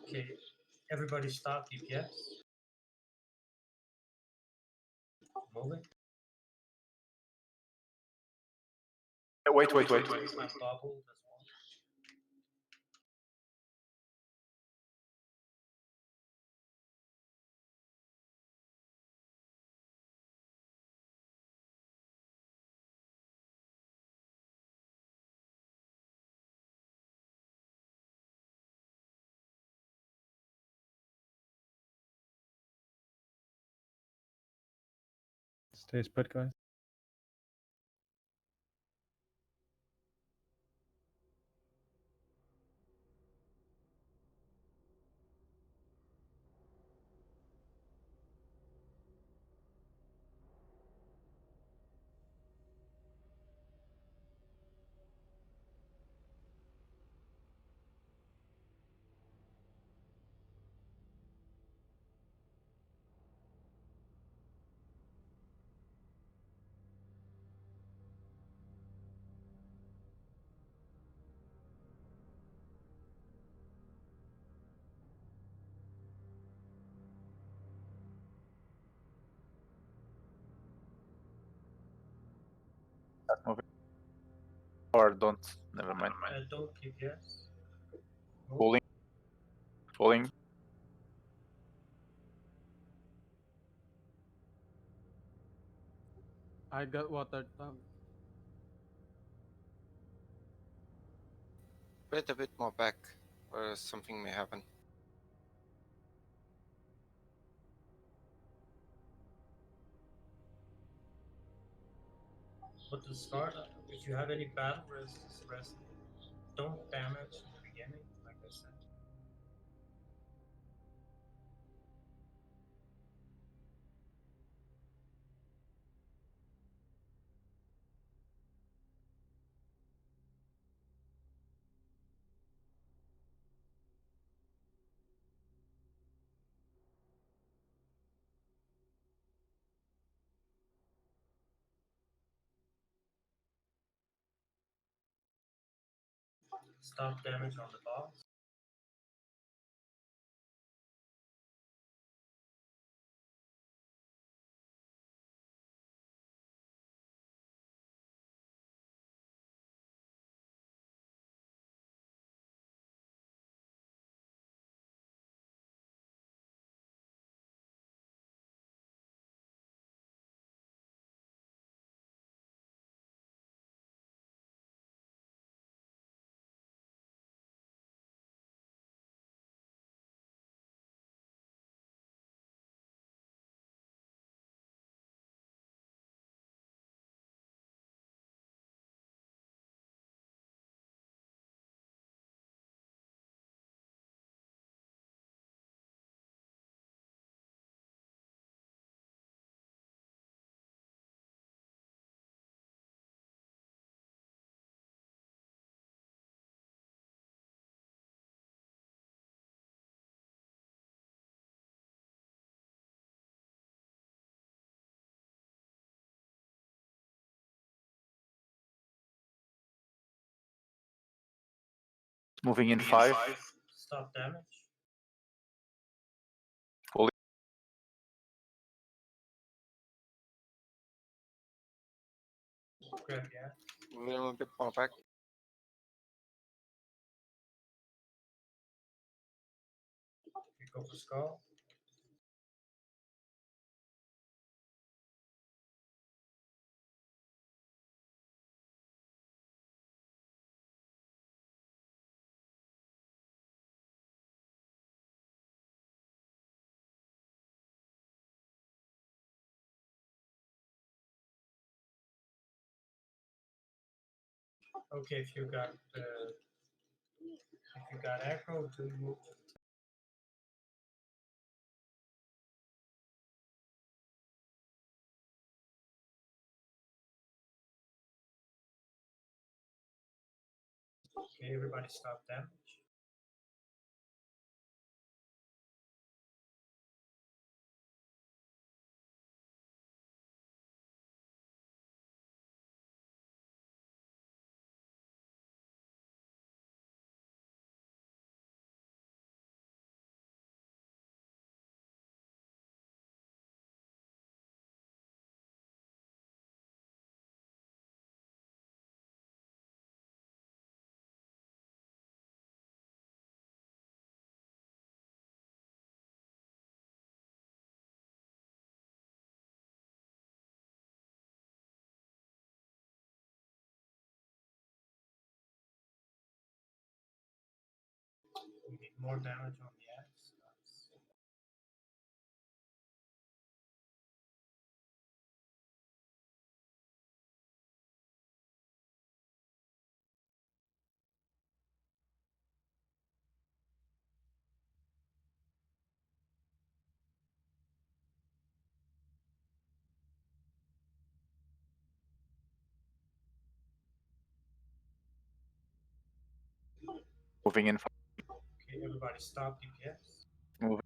Okay, everybody stop DPS. Moving. Wait. It's not bubble as well. Stay spread, guys. Moving. Or don't. Never mind. Don't DPS. Pulling. Falling. I got water tongue. Wait a bit more back, or something may happen. But to start, if you have any battle rest, don't damage in the beginning, like I said. Stop damage on the boss. Moving in 5. Stop damage. Holy. Grab the axe. We'll be back. You go for skull. Okay, if you got aggro, do move. Okay, everybody stop damage. We need more damage on the axe. Moving in 5. Okay, everybody stop DPS. Moving.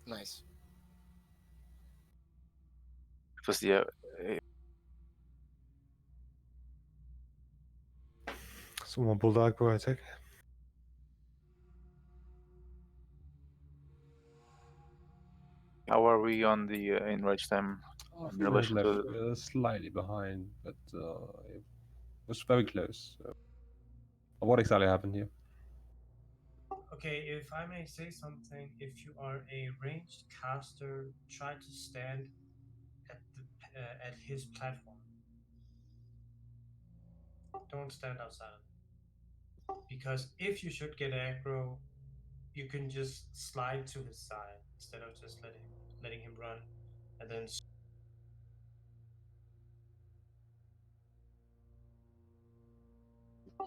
Nice. It was the Someone bulldog boy, I take. how are we on the enrage time I in think we had relation left to slightly behind, but it was very close. So. What exactly happened here? Okay, if I may say something, if you are a ranged caster, try to stand at his platform. Don't stand outside, because if you should get aggro, you can just slide to his side instead of just letting him run, and then.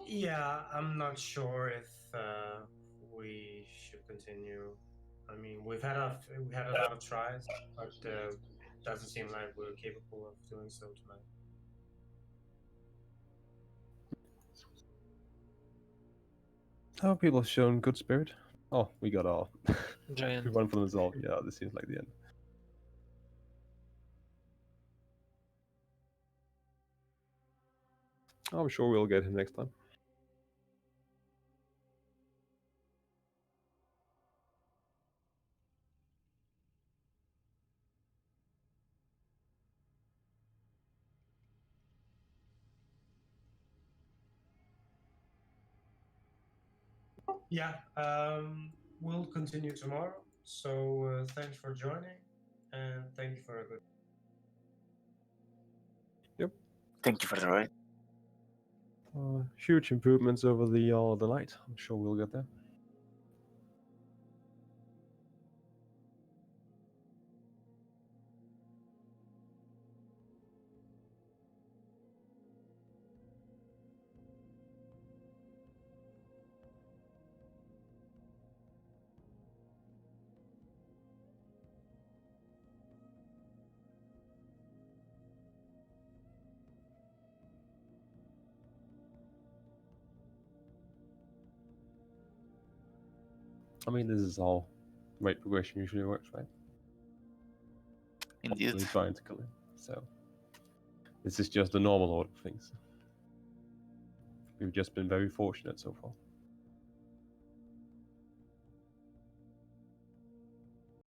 Yeah, I'm not sure if we should continue. I mean, we had a lot of tries, but doesn't seem like we're capable of doing so tonight. How have people shown good spirit? Oh, we got our Giant. we won for the result. Yeah, this seems like the end. I'm sure we'll get him next time. Yeah, we'll continue tomorrow. So thanks for joining, and thank you for a good. Yep. Thank you for the ride. Huge improvements over the night. I'm sure we'll get there. I mean, this is how rate progression usually works, right? Indeed. Constantly trying to kill him. So this is just the normal order of things. We've just been very fortunate so far.